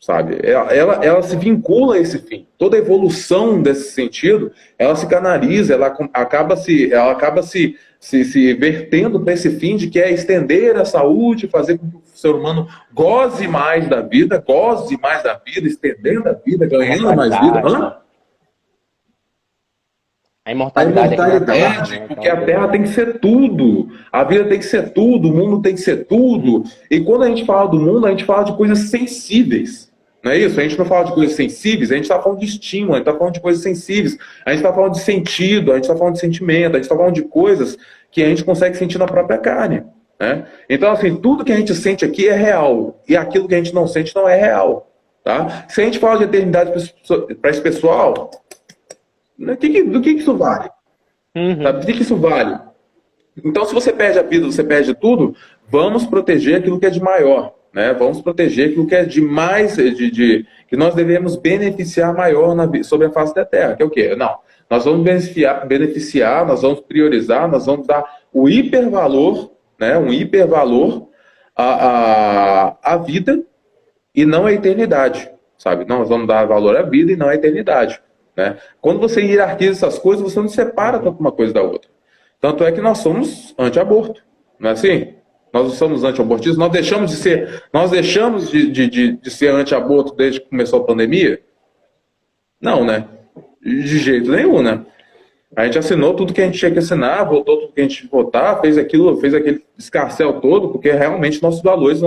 sabe? Ela se vincula a esse fim. Toda a evolução desse sentido, ela se canaliza, ela acaba se vertendo para esse fim de que é estender a saúde, fazer com que o ser humano goze mais da vida, estendendo a vida, ganhando mais vida. A imortalidade, porque a Terra tem que ser tudo, a vida tem que ser tudo, o mundo tem que ser tudo. E quando a gente fala do mundo, a gente fala de coisas sensíveis, não é isso? A gente não fala de coisas sensíveis, a gente está falando de estímulo, a gente está falando de coisas sensíveis, a gente está falando de sentido, a gente está falando de sentimento, a gente está falando de coisas que a gente consegue sentir na própria carne, né? Então, assim, tudo que a gente sente aqui é real, e aquilo que a gente não sente não é real, tá? Se a gente fala de eternidade para esse pessoal, do que isso vale? Sabe? Do que isso vale? Então, se você perde a vida, você perde tudo, vamos proteger aquilo que é de maior, né? Vamos proteger aquilo que é de mais, que nós devemos beneficiar maior sobre a face da Terra, que é o quê? Não, nós vamos beneficiar, nós vamos priorizar, nós vamos dar o hipervalor, né? Um hipervalor a vida e não a eternidade, sabe? Nós vamos dar valor à vida e não à eternidade, né? Quando você hierarquiza essas coisas, você não separa tanto uma coisa da outra. Tanto é que nós somos anti-aborto, não é assim? Nós não somos anti-abortistas, nós deixamos de ser anti-aborto desde que começou a pandemia? Não, né? De jeito nenhum, né? A gente assinou tudo que a gente tinha que assinar, votou tudo que a gente tinha que votar, fez aquilo, fez aquele escarcel todo, porque realmente nossos valores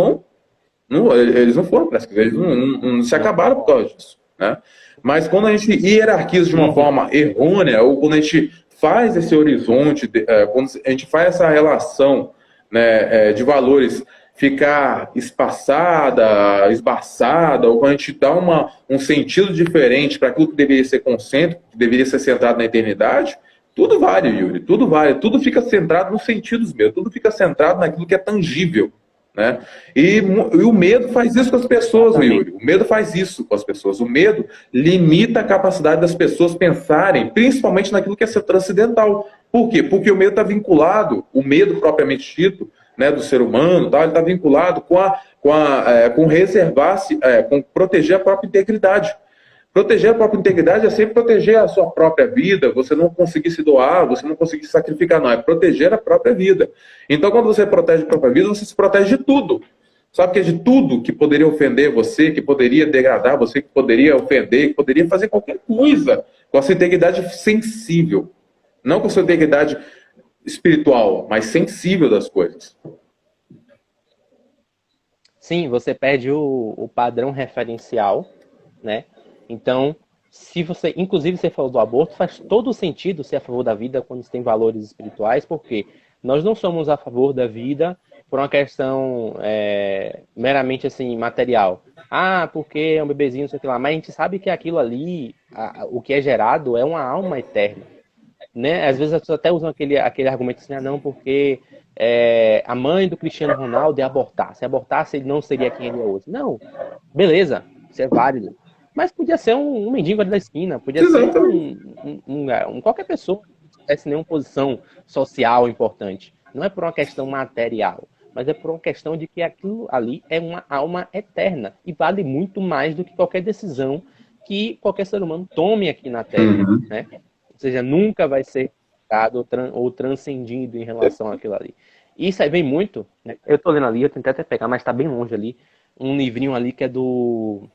eles não foram para eles não se acabaram por causa disso, né? Mas quando a gente hierarquiza de uma forma errônea, ou quando a gente faz esse horizonte, quando a gente faz essa relação, né, de valores ficar espaçada, esbarçada, ou quando a gente dá um sentido diferente para aquilo que deveria ser concêntrico, que deveria ser centrado na eternidade, tudo vale, Yuri, tudo vale, tudo fica centrado nos sentidos mesmo, tudo fica centrado naquilo que é tangível, né? E o medo faz isso com as pessoas, Yuri. O medo faz isso com as pessoas. O medo limita a capacidade das pessoas pensarem, principalmente naquilo que é transcendental. Por quê? Porque o medo está vinculado, o medo propriamente dito, né, do ser humano, tá? Ele está vinculado com reservar-se, com proteger a própria integridade. Proteger a própria integridade é sempre proteger a sua própria vida, você não conseguir se doar, você não conseguir se sacrificar, não, é proteger a própria vida. Então, quando você protege a própria vida, você se protege de tudo. Sabe que é de tudo que poderia ofender você, que poderia degradar você, que poderia ofender, que poderia fazer qualquer coisa com a sua integridade sensível. Não com a sua integridade espiritual, mas sensível das coisas. Sim, você perde o padrão referencial, né? Então, se você, inclusive você falou do aborto, faz todo sentido ser a favor da vida quando você tem valores espirituais, porque nós não somos a favor da vida por uma questão meramente assim material. Ah, porque é um bebezinho, não sei o que lá. Mas a gente sabe que aquilo ali, o que é gerado é uma alma eterna, né? Às vezes as pessoas até usam aquele argumento assim, ah, não, porque a mãe do Cristiano Ronaldo ia abortar. Se abortasse, ele não seria quem ele é hoje. Não, beleza, isso é válido. Mas podia ser um mendigo ali da esquina, podia ser qualquer pessoa que não tivesse nenhuma posição social importante. Não é por uma questão material, mas é por uma questão de que aquilo ali é uma alma eterna e vale muito mais do que qualquer decisão que qualquer ser humano tome aqui na Terra, né? Ou seja, nunca vai ser ou transcendido em relação àquilo ali. E isso aí vem muito, né? Eu tô lendo ali, eu tentei até pegar, mas tá bem longe ali, um livrinho ali que é do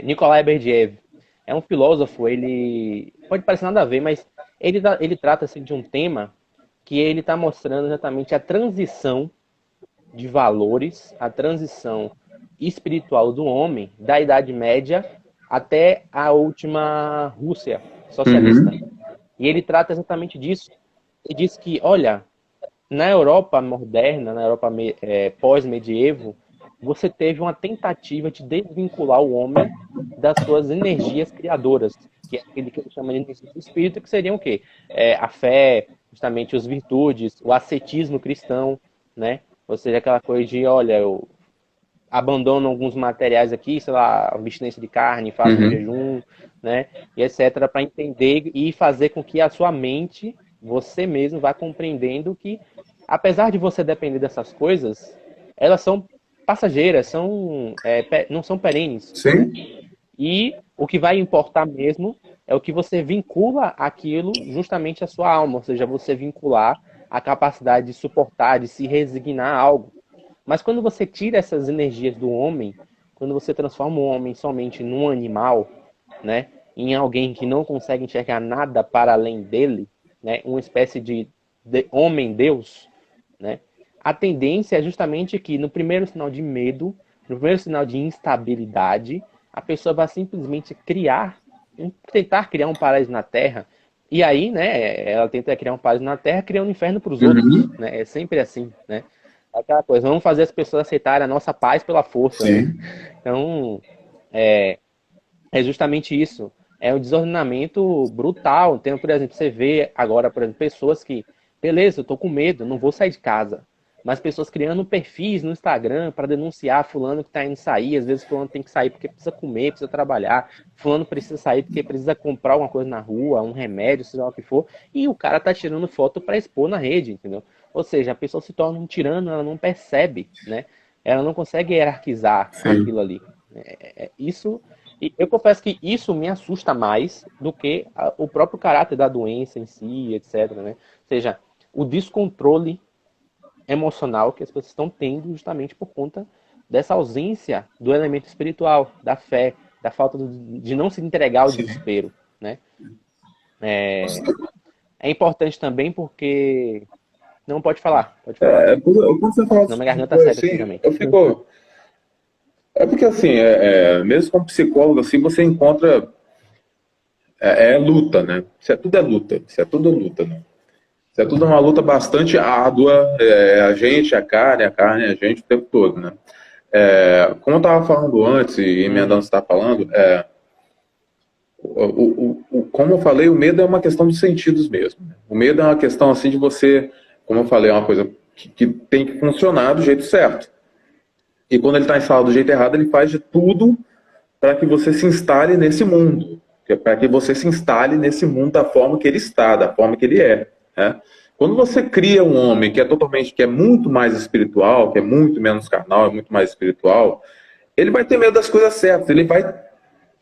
Nikolai Berdyaev. É um filósofo, ele pode parecer nada a ver, mas ele trata assim, de um tema que ele está mostrando exatamente a transição de valores, a transição espiritual do homem da Idade Média até a última Rússia socialista. E ele trata exatamente disso. Ele diz que, olha, na Europa moderna, na Europa pós-medievo, você teve uma tentativa de desvincular o homem das suas energias criadoras, que é aquele que ele chama de energia do espírito, que seriam o quê? A fé, justamente as virtudes, o ascetismo cristão, né? Ou seja, aquela coisa de, olha, eu abandono alguns materiais aqui, sei lá, abstinência de carne, faço um jejum, né? E etc., para entender e fazer com que a sua mente, você mesmo, vá compreendendo que, apesar de você depender dessas coisas, elas são passageiras, não são perenes. Sim. Né? E o que vai importar mesmo é o que você vincula aquilo justamente à sua alma, ou seja, você vincular a capacidade de suportar, de se resignar a algo. Mas quando você tira essas energias do homem, quando você transforma o homem somente num animal, né, em alguém que não consegue enxergar nada para além dele, né, uma espécie de homem-deus, né, a tendência é justamente que no primeiro sinal de medo, no primeiro sinal de instabilidade, a pessoa vai simplesmente tentar criar um paraíso na Terra. E aí, né, ela tenta criar um paraíso na Terra, criando um inferno para os outros. Né? É sempre assim, né? Aquela coisa, vamos fazer as pessoas aceitarem a nossa paz pela força. Né? Então, é justamente isso. É um desordenamento brutal. Então, por exemplo, você vê agora, por exemplo, pessoas que, beleza, eu tô com medo, não vou sair de casa. Mas pessoas criando perfis no Instagram para denunciar fulano que está indo sair. Às vezes fulano tem que sair porque precisa comer, precisa trabalhar. Fulano precisa sair porque precisa comprar alguma coisa na rua, um remédio, seja lá o que for. E o cara tá tirando foto para expor na rede, entendeu? Ou seja, a pessoa se torna um tirano, ela não percebe, né? Ela não consegue hierarquizar Sim. aquilo ali. Isso, e eu confesso que isso me assusta mais do que o próprio caráter da doença em si, etc, né? Ou seja, o descontrole emocional que as pessoas estão tendo justamente por conta dessa ausência do elemento espiritual, da fé, da falta de não se entregar ao Sim. desespero, né? É importante também porque não pode falar, pode falar. Quando você fala Senão esse minha tipo de garganta coisa seca aqui assim, também. eu fico. É porque assim, mesmo como psicólogo, assim, você encontra luta, né? Isso é tudo luta, isso é tudo luta, né? Isso é tudo uma luta bastante árdua, a gente, a carne, a gente o tempo todo, né? Como eu estava falando antes, e emendando o que você está falando, como eu falei, o medo é uma questão de sentidos mesmo. Né? O medo é uma questão assim de você, como eu falei, é uma coisa que tem que funcionar do jeito certo. E quando ele está instalado do jeito errado, ele faz de tudo para que você se instale nesse mundo, para que você se instale nesse mundo da forma que ele está, da forma que ele é. Né? Quando você cria um homem que é muito mais espiritual, que é muito menos carnal, é muito mais espiritual, ele vai ter medo das coisas certas, ele vai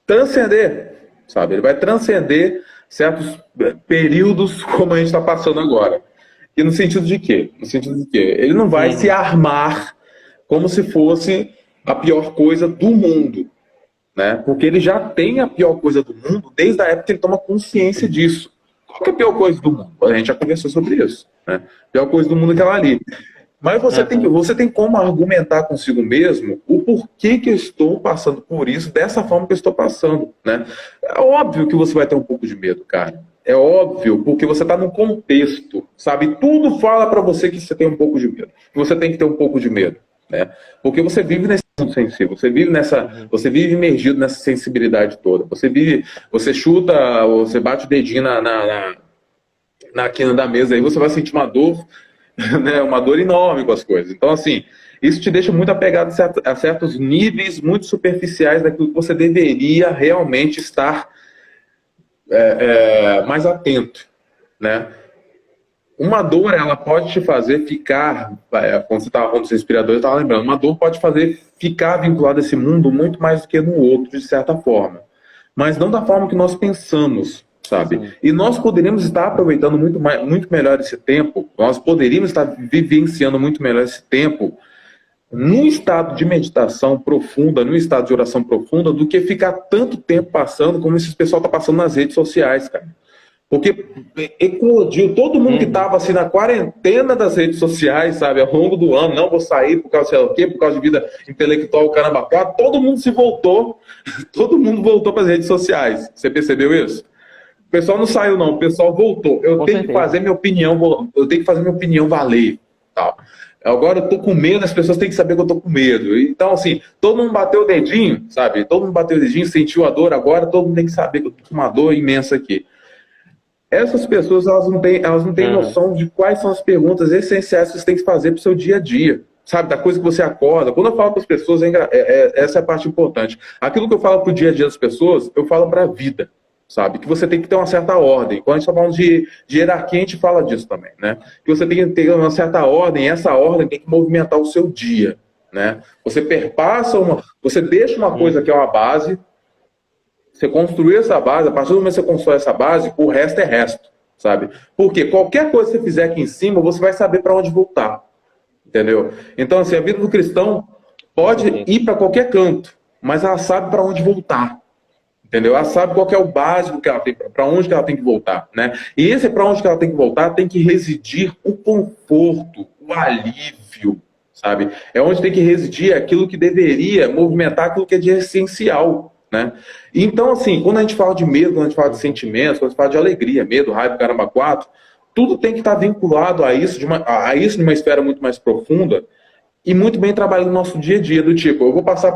transcender, sabe? Ele vai transcender certos períodos como a gente está passando agora. E no sentido de quê? No sentido de quê? Ele não vai se armar como se fosse a pior coisa do mundo, né? Porque ele já tem a pior coisa do mundo desde a época que ele toma consciência disso. Qual que é a pior coisa do mundo? A gente já conversou sobre isso, né? A pior coisa do mundo é aquela ali. Mas você tem como argumentar consigo mesmo o porquê que eu estou passando por isso dessa forma que eu estou passando, né? É óbvio que você vai ter um pouco de medo, cara. É óbvio, porque você está num contexto, sabe? Tudo fala para você que você tem um pouco de medo. Que você tem que ter um pouco de medo, né? Porque você vive nesse mundo sensível, você vive imergido nessa sensibilidade toda. Você chuta, você bate o dedinho na quina da mesa aí, você vai sentir uma dor, né, uma dor enorme com as coisas. Então, assim, isso te deixa muito apegado a certos níveis muito superficiais daquilo que você deveria realmente estar mais atento, né? Uma dor, ela pode te fazer ficar, quando você estava falando dos respiradores, eu estava lembrando, uma dor pode fazer ficar vinculado a esse mundo muito mais do que no outro, de certa forma. Mas não da forma que nós pensamos, sabe? Sim. E nós poderíamos estar aproveitando muito melhor esse tempo, nós poderíamos estar vivenciando muito melhor esse tempo num estado de meditação profunda, num estado de oração profunda, do que ficar tanto tempo passando como esse pessoal está passando nas redes sociais, cara. Porque eclodiu todo mundo que estava assim na quarentena das redes sociais, sabe, ao longo do ano, não vou sair por causa, sei lá o quê, por causa de vida intelectual, caramba, todo mundo se voltou, todo mundo voltou para as redes sociais. Você percebeu isso? O pessoal não saiu, não, o pessoal voltou. Eu Com tenho que certeza. fazer minha opinião, eu tenho que fazer minha opinião valer. Tal. Agora eu tô com medo, as pessoas têm que saber que eu tô com medo. Então, assim, todo mundo bateu o dedinho, sabe? Todo mundo bateu o dedinho, sentiu a dor, agora todo mundo tem que saber que eu tô com uma dor imensa aqui. Essas pessoas, elas não têm noção de quais são as perguntas essenciais que você tem que fazer para o seu dia a dia. Sabe, da coisa que você acorda. Quando eu falo para as pessoas, essa é a parte importante. Aquilo que eu falo para o dia a dia das pessoas, eu falo para a vida. Sabe, que você tem que ter uma certa ordem. Quando a gente está falando de hierarquia, a gente fala disso também, né? Que você tem que ter uma certa ordem, e essa ordem tem que movimentar o seu dia, né? Você você deixa uma coisa que é uma base, você construir essa base, a partir do momento que você constrói essa base, o resto é resto, sabe? Porque qualquer coisa que você fizer aqui em cima, você vai saber para onde voltar, entendeu? Então, assim, a vida do cristão pode ir para qualquer canto, mas ela sabe para onde voltar, entendeu? Ela sabe qual que é o básico que ela tem, para onde que ela tem que voltar, né? E esse para onde que ela tem que voltar tem que residir o conforto, o alívio, sabe? É onde tem que residir aquilo que deveria movimentar aquilo que é de essencial, né? Então, assim, quando a gente fala de medo, quando a gente fala de sentimentos, quando a gente fala de alegria, medo, raiva, caramba, quatro, tudo tem que estar vinculado a isso, de uma esfera muito mais profunda e muito bem trabalhado no nosso dia a dia, do tipo, eu vou passar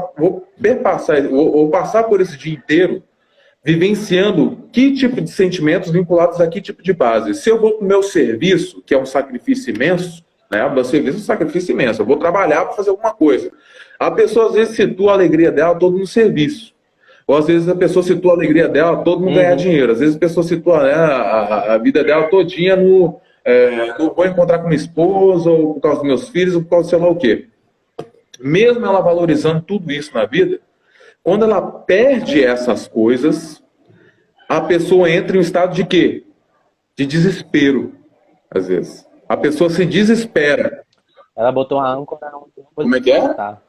por esse dia inteiro vivenciando que tipo de sentimentos vinculados a que tipo de base. Se eu vou para o meu serviço, que é um sacrifício imenso, né? O meu serviço é um sacrifício imenso, eu vou trabalhar para fazer alguma coisa. A pessoa às vezes situa a alegria dela todo no serviço. Ou às vezes a pessoa situa a alegria dela todo no ganhar dinheiro. Às vezes a pessoa situa, né, a vida dela todinha não vou encontrar com minha esposa, ou por causa dos meus filhos, ou por causa de sei lá o quê. Mesmo ela valorizando tudo isso na vida, quando ela perde essas coisas, a pessoa entra em um estado de quê? De desespero, às vezes. A pessoa se desespera. Ela botou uma âncora onde não Como é que é? botar.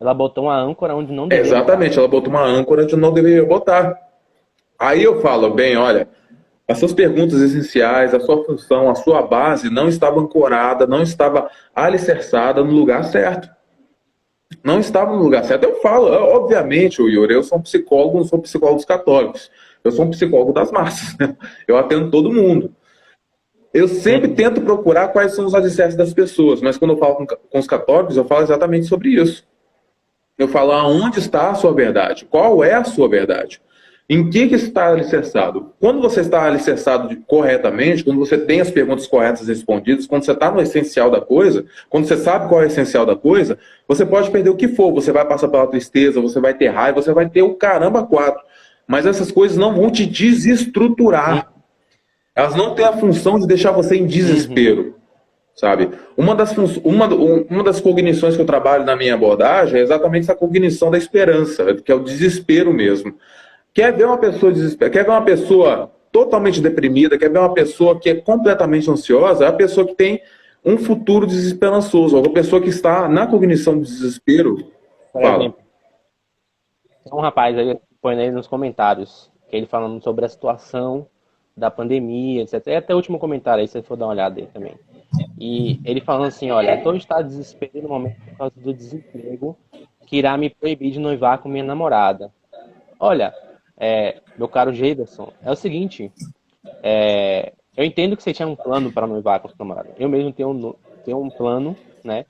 Ela botou uma âncora onde não deveria Exatamente, ela botou uma âncora onde não deveria botar. Aí eu falo, bem, olha, as suas perguntas essenciais, a sua função, a sua base não estava ancorada, não estava alicerçada no lugar certo. Não estava no lugar certo. Eu falo, obviamente, Yuri, eu sou um psicólogo, não sou um psicólogo dos católicos. Eu sou um psicólogo das massas, né? Eu atendo todo mundo. Eu sempre tento procurar quais são os alicerces das pessoas, mas quando eu falo com os católicos, eu falo exatamente sobre isso. Eu falo aonde está a sua verdade, qual é a sua verdade, em que está alicerçado. Quando você está alicerçado corretamente, quando você tem as perguntas corretas respondidas, quando você está no essencial da coisa, quando você sabe qual é o essencial da coisa, você pode perder o que for, você vai passar pela tristeza, você vai ter raiva, você vai ter o caramba quatro, mas essas coisas não vão te desestruturar. Elas não têm a função de deixar você em desespero. Sabe? Uma das cognições que eu trabalho na minha abordagem é exatamente essa cognição da esperança, que é o desespero mesmo. Quer ver uma pessoa desesperada, quer ver uma pessoa totalmente deprimida, quer ver uma pessoa que é completamente ansiosa, é a pessoa que tem um futuro desesperançoso, ou a pessoa que está na cognição do desespero. Fala. Tem um rapaz aí, põe aí nos comentários, que ele falando sobre a situação da pandemia, etc. E até o último comentário aí, se você for dar uma olhada aí também. E ele falando assim, olha, estou em estado de desespero no momento por causa do desemprego que irá me proibir de noivar com minha namorada. Olha, meu caro Jeiderson, é o seguinte, eu entendo que você tinha um plano para noivar com sua namorada. Eu mesmo tenho um plano, né?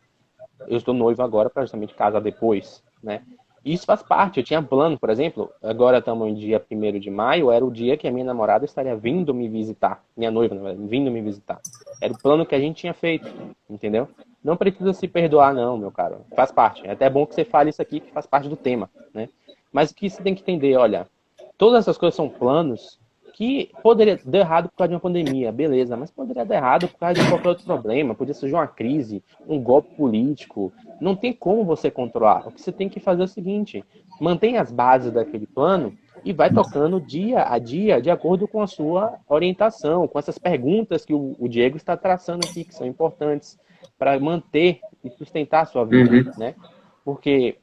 Eu estou noivo agora para justamente casar depois, né? E isso faz parte. Eu tinha plano, por exemplo, agora estamos em dia 1º de maio, era o dia que a minha namorada estaria vindo me visitar. Minha noiva, na verdade, vindo me visitar. Era o plano que a gente tinha feito, entendeu? Não precisa se perdoar, não, meu caro. Faz parte. É até bom que você fale isso aqui, que faz parte do tema, né? Mas o que você tem que entender, olha, todas essas coisas são planos que poderia dar errado por causa de uma pandemia, beleza, mas poderia dar errado por causa de qualquer outro problema, podia surgir uma crise, um golpe político, não tem como você controlar. O que você tem que fazer é o seguinte, mantém as bases daquele plano e vai tocando dia a dia de acordo com a sua orientação, com essas perguntas que o Diego está traçando aqui, que são importantes para manter e sustentar a sua vida, né? Porque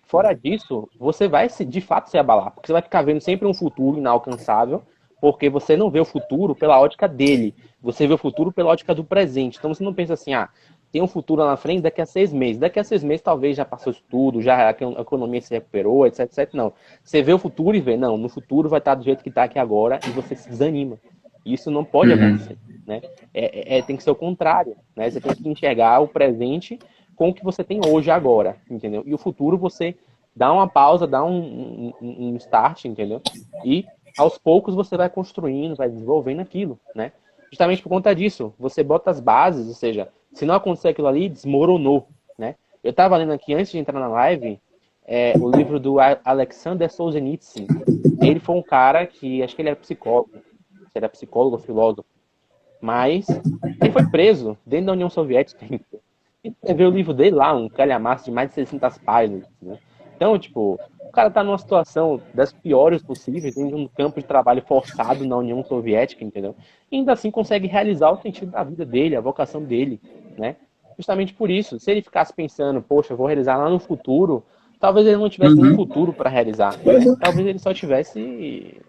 fora disso, você vai de fato se abalar, porque você vai ficar vendo sempre um futuro inalcançável, porque você não vê o futuro pela ótica dele, você vê o futuro pela ótica do presente. Então você não pensa assim, tem um futuro lá na frente daqui a 6 meses. Daqui a 6 meses talvez já passou isso tudo, já a economia se recuperou, etc, etc. Não. Você vê o futuro e vê, não, no futuro vai estar do jeito que está aqui agora e você se desanima. Isso não pode acontecer, né? Tem que ser o contrário, né? Você tem que enxergar o presente com o que você tem hoje, agora, entendeu? E o futuro você dá uma pausa, dá um start, entendeu? E aos poucos você vai construindo, vai desenvolvendo aquilo, né? Justamente por conta disso, você bota as bases, ou seja, se não acontecer aquilo ali, desmoronou, né? Eu estava lendo aqui, antes de entrar na live, o livro do Alexander Solzhenitsyn. Ele foi um cara que, acho que ele era psicólogo, ou filósofo, mas ele foi preso dentro da União Soviética. E escreveu o livro dele lá, um calhamaço de mais de 600 páginas, né? Então, tipo, o cara tá numa situação das piores possíveis, dentro de um campo de trabalho forçado na União Soviética, entendeu? E ainda assim consegue realizar o sentido da vida dele, a vocação dele, né? Justamente por isso, se ele ficasse pensando, poxa, eu vou realizar lá no futuro, talvez ele não tivesse nenhum futuro para realizar, né? Talvez ele só tivesse...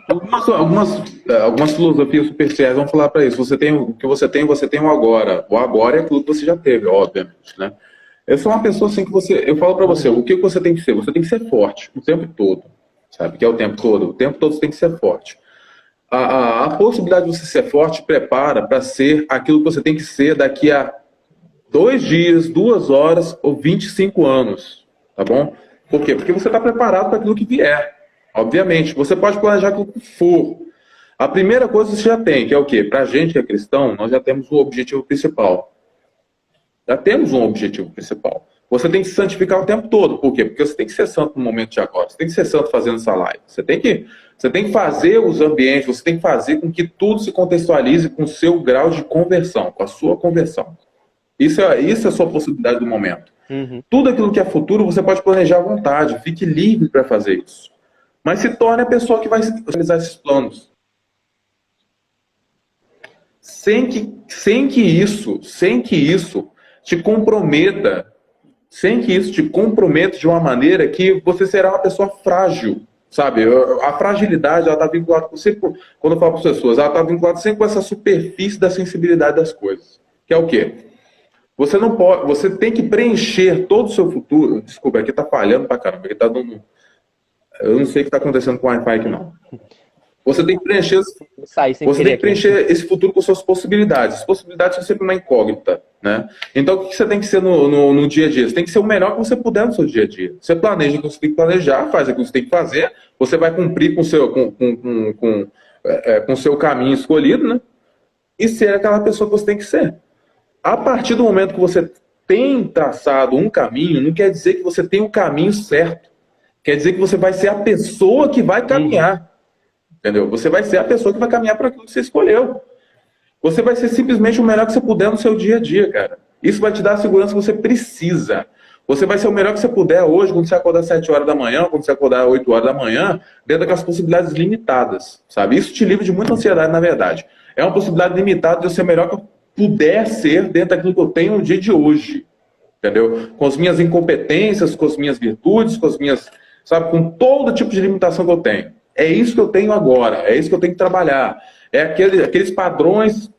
Algumas filosofias superficiais vão falar para isso. Você tem o que você tem o agora. O agora é aquilo que você já teve, obviamente, né? Eu sou uma pessoa assim que eu falo para você, o que você tem que ser? Você tem que ser forte o tempo todo, sabe? Que é o tempo todo você tem que ser forte. A possibilidade de você ser forte prepara para ser aquilo que você tem que ser daqui a 2 dias, 2 horas ou 25 anos, tá bom? Por quê? Porque você está preparado para aquilo que vier. Obviamente, você pode planejar aquilo que for. A primeira coisa que você já tem, que é o quê? Para a gente que é cristão, nós já temos o objetivo principal. Já temos um objetivo principal. Você tem que se santificar o tempo todo. Por quê? Porque você tem que ser santo no momento de agora. Você tem que ser santo fazendo essa live. Você tem que Você tem que fazer os ambientes, você tem que fazer com que tudo se contextualize com o seu grau de conversão, com a sua conversão. Isso é a sua possibilidade do momento. Uhum. Tudo aquilo que é futuro, você pode planejar à vontade, fique livre para fazer isso. Mas se torne a pessoa que vai realizar esses planos. Sem que isso te comprometa, de uma maneira que você será uma pessoa frágil, sabe? A fragilidade, ela está vinculada com você, quando eu falo para as pessoas, ela está vinculada sempre com essa superfície da sensibilidade das coisas. Que é o quê? Você não pode, você tem que preencher todo o seu futuro. Desculpa, aqui tá falhando pra caramba, aqui tá dando. Eu não sei o que está acontecendo com o Wi-Fi aqui, não. Você tem que preencher, esse futuro com suas possibilidades. As possibilidades são sempre uma incógnita, né? Então, o que você tem que ser no dia a dia? Você tem que ser o melhor que você puder no seu dia a dia. Você planeja o que você tem que planejar, faz o que você tem que fazer, você vai cumprir com o seu caminho escolhido, né? E ser aquela pessoa que você tem que ser. A partir do momento que você tem traçado um caminho, não quer dizer que você tem o caminho certo. Quer dizer que você vai ser a pessoa que vai caminhar. Entendeu? Você vai ser a pessoa que vai caminhar para aquilo que você escolheu. Você vai ser simplesmente o melhor que você puder no seu dia a dia, cara. Isso vai te dar a segurança que você precisa. Você vai ser o melhor que você puder hoje, quando você acordar às 7 horas da manhã, quando você acordar às 8 horas da manhã, dentro daquelas possibilidades limitadas, sabe? Isso te livra de muita ansiedade, na verdade. É uma possibilidade limitada de eu ser o melhor que eu puder ser dentro daquilo que eu tenho no dia de hoje. Entendeu? Com as minhas incompetências, com as minhas virtudes, com as minhas... Sabe? Com todo tipo de limitação que eu tenho. É isso que eu tenho agora. É isso que eu tenho que trabalhar. É aqueles padrões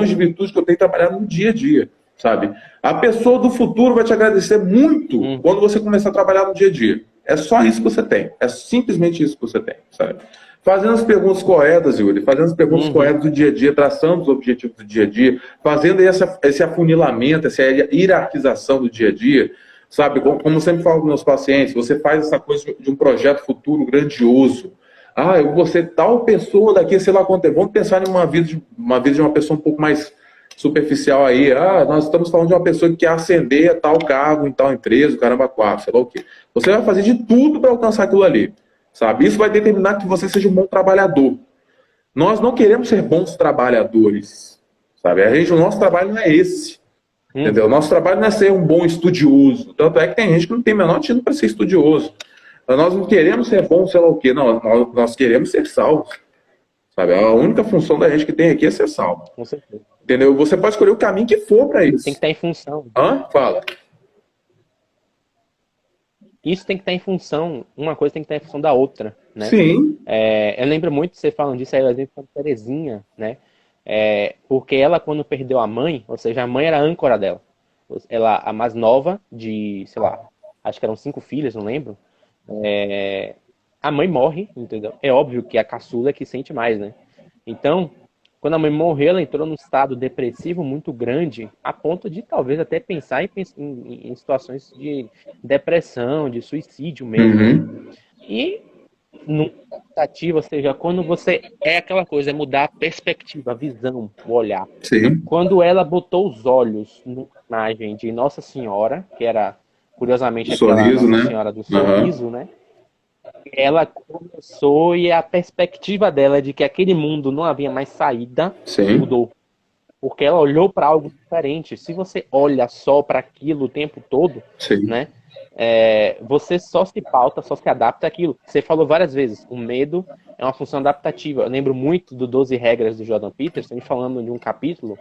de virtude que eu tenho que trabalhar no dia a dia. Sabe? A pessoa do futuro vai te agradecer muito quando você começar a trabalhar no dia a dia. É só isso que você tem. É simplesmente isso que você tem. Sabe? Fazendo as perguntas corretas, Yuri, fazendo as perguntas corretas do dia a dia, traçando os objetivos do dia a dia, fazendo esse afunilamento, essa hierarquização do dia a dia, sabe? Como eu sempre falo com meus pacientes, você faz essa coisa de um projeto futuro grandioso. Ah, eu vou ser tal pessoa daqui, sei lá quanto tempo. Vamos pensar em uma vida de uma pessoa um pouco mais superficial aí. Ah, nós estamos falando de uma pessoa que quer ascender a tal cargo em tal empresa, caramba, quatro, sei lá o quê. Você vai fazer de tudo para alcançar aquilo ali. Sabe? Isso vai determinar que você seja um bom trabalhador. Nós não queremos ser bons trabalhadores. Sabe? O nosso trabalho não é esse. Entendeu? O nosso trabalho não é ser um bom estudioso. Tanto é que tem gente que não tem menor tino para ser estudioso. Nós não queremos ser bom, sei lá o quê. Não, nós queremos ser salvos. Sabe? A única função da gente que tem aqui é ser salvo. Com certeza. Entendeu? Você pode escolher o caminho que for para isso. Tem que estar em função. Fala. Isso tem que estar em função, uma coisa tem que estar em função da outra, né? Sim. Eu lembro muito de você falando disso aí, o exemplo da Terezinha, né? Porque ela, quando perdeu a mãe, ou seja, a mãe era a âncora dela. Ela, a mais nova de, sei lá, acho que eram 5 filhas, não lembro. A mãe morre, entendeu? É óbvio que a caçula é que sente mais, né? Então, quando a mãe morreu, ela entrou num estado depressivo muito grande, a ponto de talvez até pensar em situações de depressão, de suicídio mesmo. E numa tentativa, ou seja, quando você... É aquela coisa, é mudar a perspectiva, a visão, o olhar. Sim. Quando ela botou os olhos na imagem de Nossa Senhora, que era, curiosamente, aquela Nossa Senhora do Sorriso, né? Ela começou e a perspectiva dela de que aquele mundo não havia mais saída mudou. Porque ela olhou para algo diferente. Se você olha só para aquilo o tempo todo, né, você só se pauta, só se adapta àquilo. Você falou várias vezes, o medo é uma função adaptativa. Eu lembro muito do 12 Regras do Jordan Peterson, falando de um capítulo,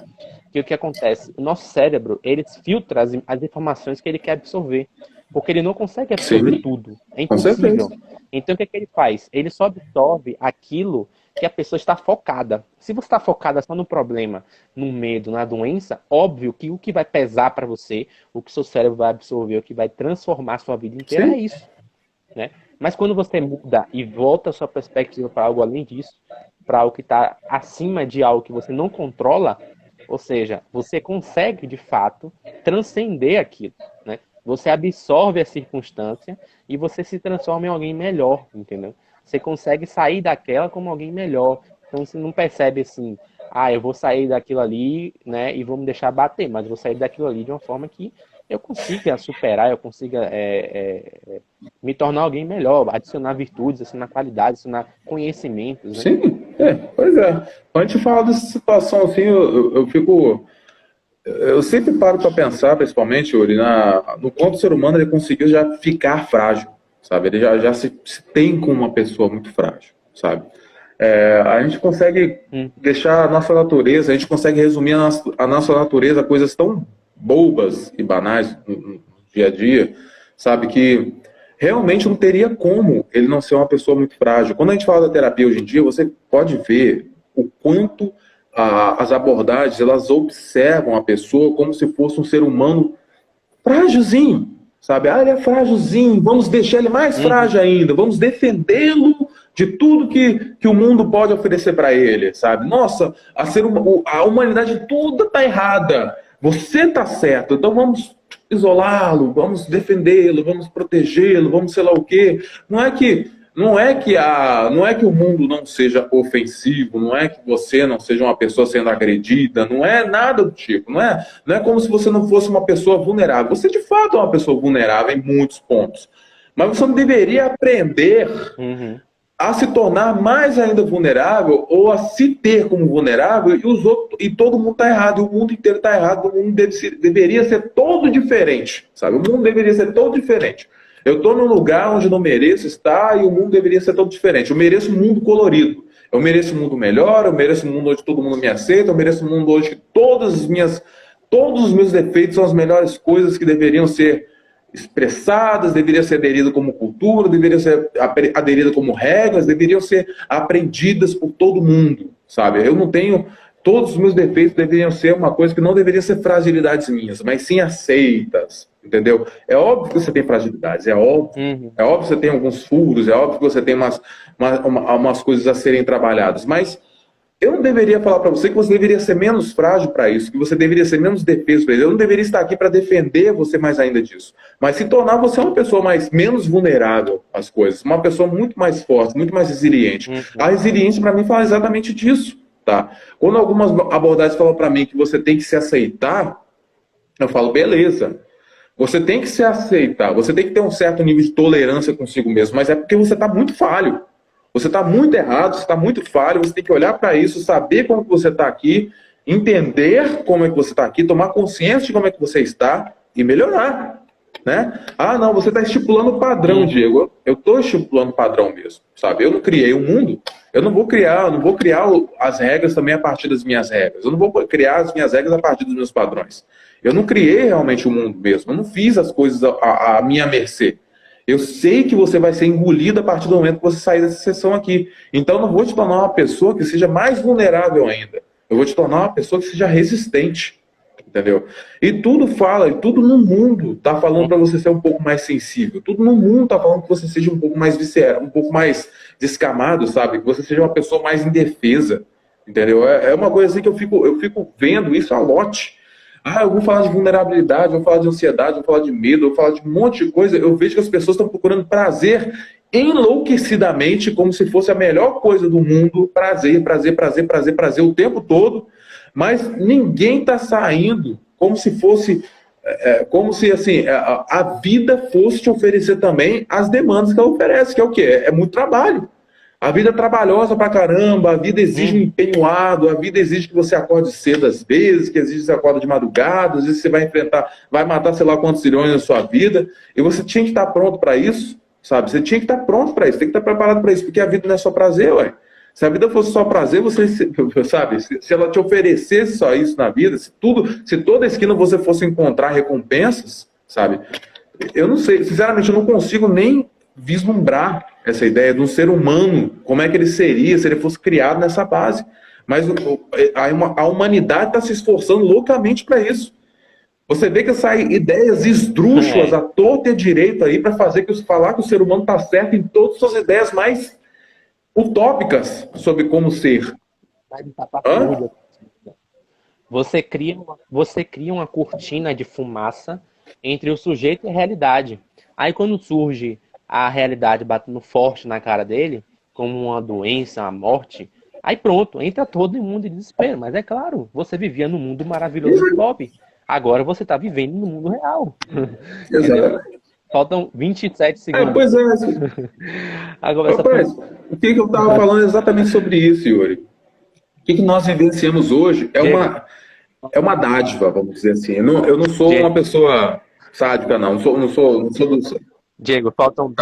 que o que acontece? O nosso cérebro, ele filtra as informações que ele quer absorver. Porque ele não consegue absorver tudo. É impossível. Então, o que é que ele faz? Ele só absorve aquilo que a pessoa está focada. Se você está focada só no problema, no medo, na doença, óbvio que o que vai pesar para você, o que seu cérebro vai absorver, o que vai transformar a sua vida inteira é isso. Né? Mas quando você muda e volta a sua perspectiva para algo além disso, para algo que está acima de algo que você não controla, ou seja, você consegue, de fato, transcender aquilo, né? Você absorve a circunstância e você se transforma em alguém melhor, entendeu? Você consegue sair daquela como alguém melhor. Então você não percebe assim, eu vou sair daquilo ali, né, e vou me deixar bater, mas eu vou sair daquilo ali de uma forma que eu consiga superar, eu consiga me tornar alguém melhor, adicionar virtudes, adicionar qualidades, adicionar conhecimentos, né? Sim, pois é. Quando a gente fala dessa situação assim, eu fico. Eu sempre paro para pensar, principalmente, Yuri, no quanto o ser humano ele conseguiu já ficar frágil, sabe? Ele já se tem com uma pessoa muito frágil, sabe? A gente consegue deixar a nossa natureza, a gente consegue resumir a nossa natureza a coisas tão bobas e banais no dia a dia, sabe? Que realmente não teria como ele não ser uma pessoa muito frágil. Quando a gente fala da terapia hoje em dia, você pode ver o quanto as abordagens elas observam a pessoa como se fosse um ser humano frágilzinho, sabe? Ele é frágilzinho, vamos deixar ele mais frágil ainda, vamos defendê-lo de tudo que o mundo pode oferecer para ele, sabe? Nossa, a humanidade toda está errada, você está certo, então vamos isolá-lo, vamos defendê-lo, vamos protegê-lo, vamos sei lá o quê. Não é que o mundo não seja ofensivo, não é que você não seja uma pessoa sendo agredida, não é nada do tipo, não é como se você não fosse uma pessoa vulnerável. Você de fato é uma pessoa vulnerável em muitos pontos, mas você não deveria aprender a se tornar mais ainda vulnerável ou a se ter como vulnerável e todo mundo está errado, o mundo inteiro está errado, o mundo deveria ser todo diferente, sabe? O mundo deveria ser todo diferente. Eu estou num lugar onde não mereço estar e o mundo deveria ser todo diferente. Eu mereço um mundo colorido. Eu mereço um mundo melhor, eu mereço um mundo onde todo mundo me aceita, eu mereço um mundo onde todos os meus defeitos são as melhores coisas que deveriam ser expressadas, deveriam ser aderidas como cultura, deveriam ser aderidas como regras, deveriam ser aprendidas por todo mundo, sabe? Eu não tenho... Todos os meus defeitos deveriam ser uma coisa que não deveria ser fragilidades minhas, mas sim aceitas, entendeu? É óbvio que você tem fragilidades, é óbvio. É óbvio que você tem alguns furos, é óbvio que você tem umas coisas a serem trabalhadas, mas eu não deveria falar para você que você deveria ser menos frágil para isso, que você deveria ser menos defeso para isso. Eu não deveria estar aqui para defender você mais ainda disso, mas se tornar você uma pessoa menos vulnerável às coisas, uma pessoa muito mais forte, muito mais resiliente. A resiliência para mim fala exatamente disso. Tá? Quando algumas abordagens falam para mim que você tem que se aceitar, eu falo, beleza. Você tem que se aceitar, você tem que ter um certo nível de tolerância consigo mesmo, mas é porque você está muito falho. Você está muito errado, você está muito falho, você tem que olhar para isso, saber como que você está aqui, entender como é que você está aqui, tomar consciência de como é que você está e melhorar. Né? Ah, não, você está estipulando o padrão, Diego. Eu estou estipulando o padrão mesmo, sabe? Eu não criei o mundo, eu não vou criar as regras também a partir das minhas regras. Eu não vou criar as minhas regras a partir dos meus padrões. Eu não criei realmente o mundo mesmo. Eu não fiz as coisas à minha mercê. Eu sei que você vai ser engolido a partir do momento que você sair dessa sessão aqui. Então eu não vou te tornar uma pessoa que seja mais vulnerável ainda. Eu vou te tornar uma pessoa que seja resistente. Entendeu? E tudo no mundo tá falando para você ser um pouco mais sensível. Tudo no mundo tá falando que você seja um pouco mais visceral, um pouco mais descamado, sabe? Que você seja uma pessoa mais indefesa. Entendeu? É uma coisa assim que eu fico vendo isso a lote. Eu vou falar de vulnerabilidade, vou falar de ansiedade, vou falar de medo, vou falar de um monte de coisa. Eu vejo que as pessoas estão procurando prazer enlouquecidamente, como se fosse a melhor coisa do mundo. Prazer, prazer, prazer, prazer, prazer o tempo todo. Mas ninguém está saindo como se fosse, como se assim, a vida fosse te oferecer também as demandas que ela oferece, que é o quê? É muito trabalho. A vida é trabalhosa pra caramba, a vida exige um empenhoado, a vida exige que você acorde cedo às vezes, que exige que você acorde de madrugada, às vezes você vai matar sei lá quantos zilhões na sua vida, e você tinha que estar pronto para isso, sabe? Você tinha que estar pronto para isso, tem que estar preparado para isso, porque a vida não é só prazer, ué. Se a vida fosse só prazer, você sabe, se ela te oferecesse só isso na vida, se toda esquina você fosse encontrar recompensas, sabe? Eu não sei, sinceramente, eu não consigo nem vislumbrar essa ideia de um ser humano, como é que ele seria se ele fosse criado nessa base. Mas a humanidade está se esforçando loucamente para isso. Você vê que saem ideias esdrúxulas à torta e à direita aí para falar que o ser humano está certo em todas as suas ideias mais utópicas sobre como ser. Você cria uma cortina de fumaça entre o sujeito e a realidade. Aí quando surge a realidade batendo forte na cara dele, como uma doença, uma morte, aí pronto, entra todo mundo em desespero. Mas é claro, você vivia num mundo maravilhoso e top. Agora você está vivendo no mundo real. Exato. Faltam 27 segundos. Pois é. Agora, Rapaz, o que eu estava falando exatamente sobre isso, Yuri? O que nós vivenciamos hoje é uma dádiva, vamos dizer assim. Eu não sou uma pessoa sádica, não. Não sou do... Diego, faltam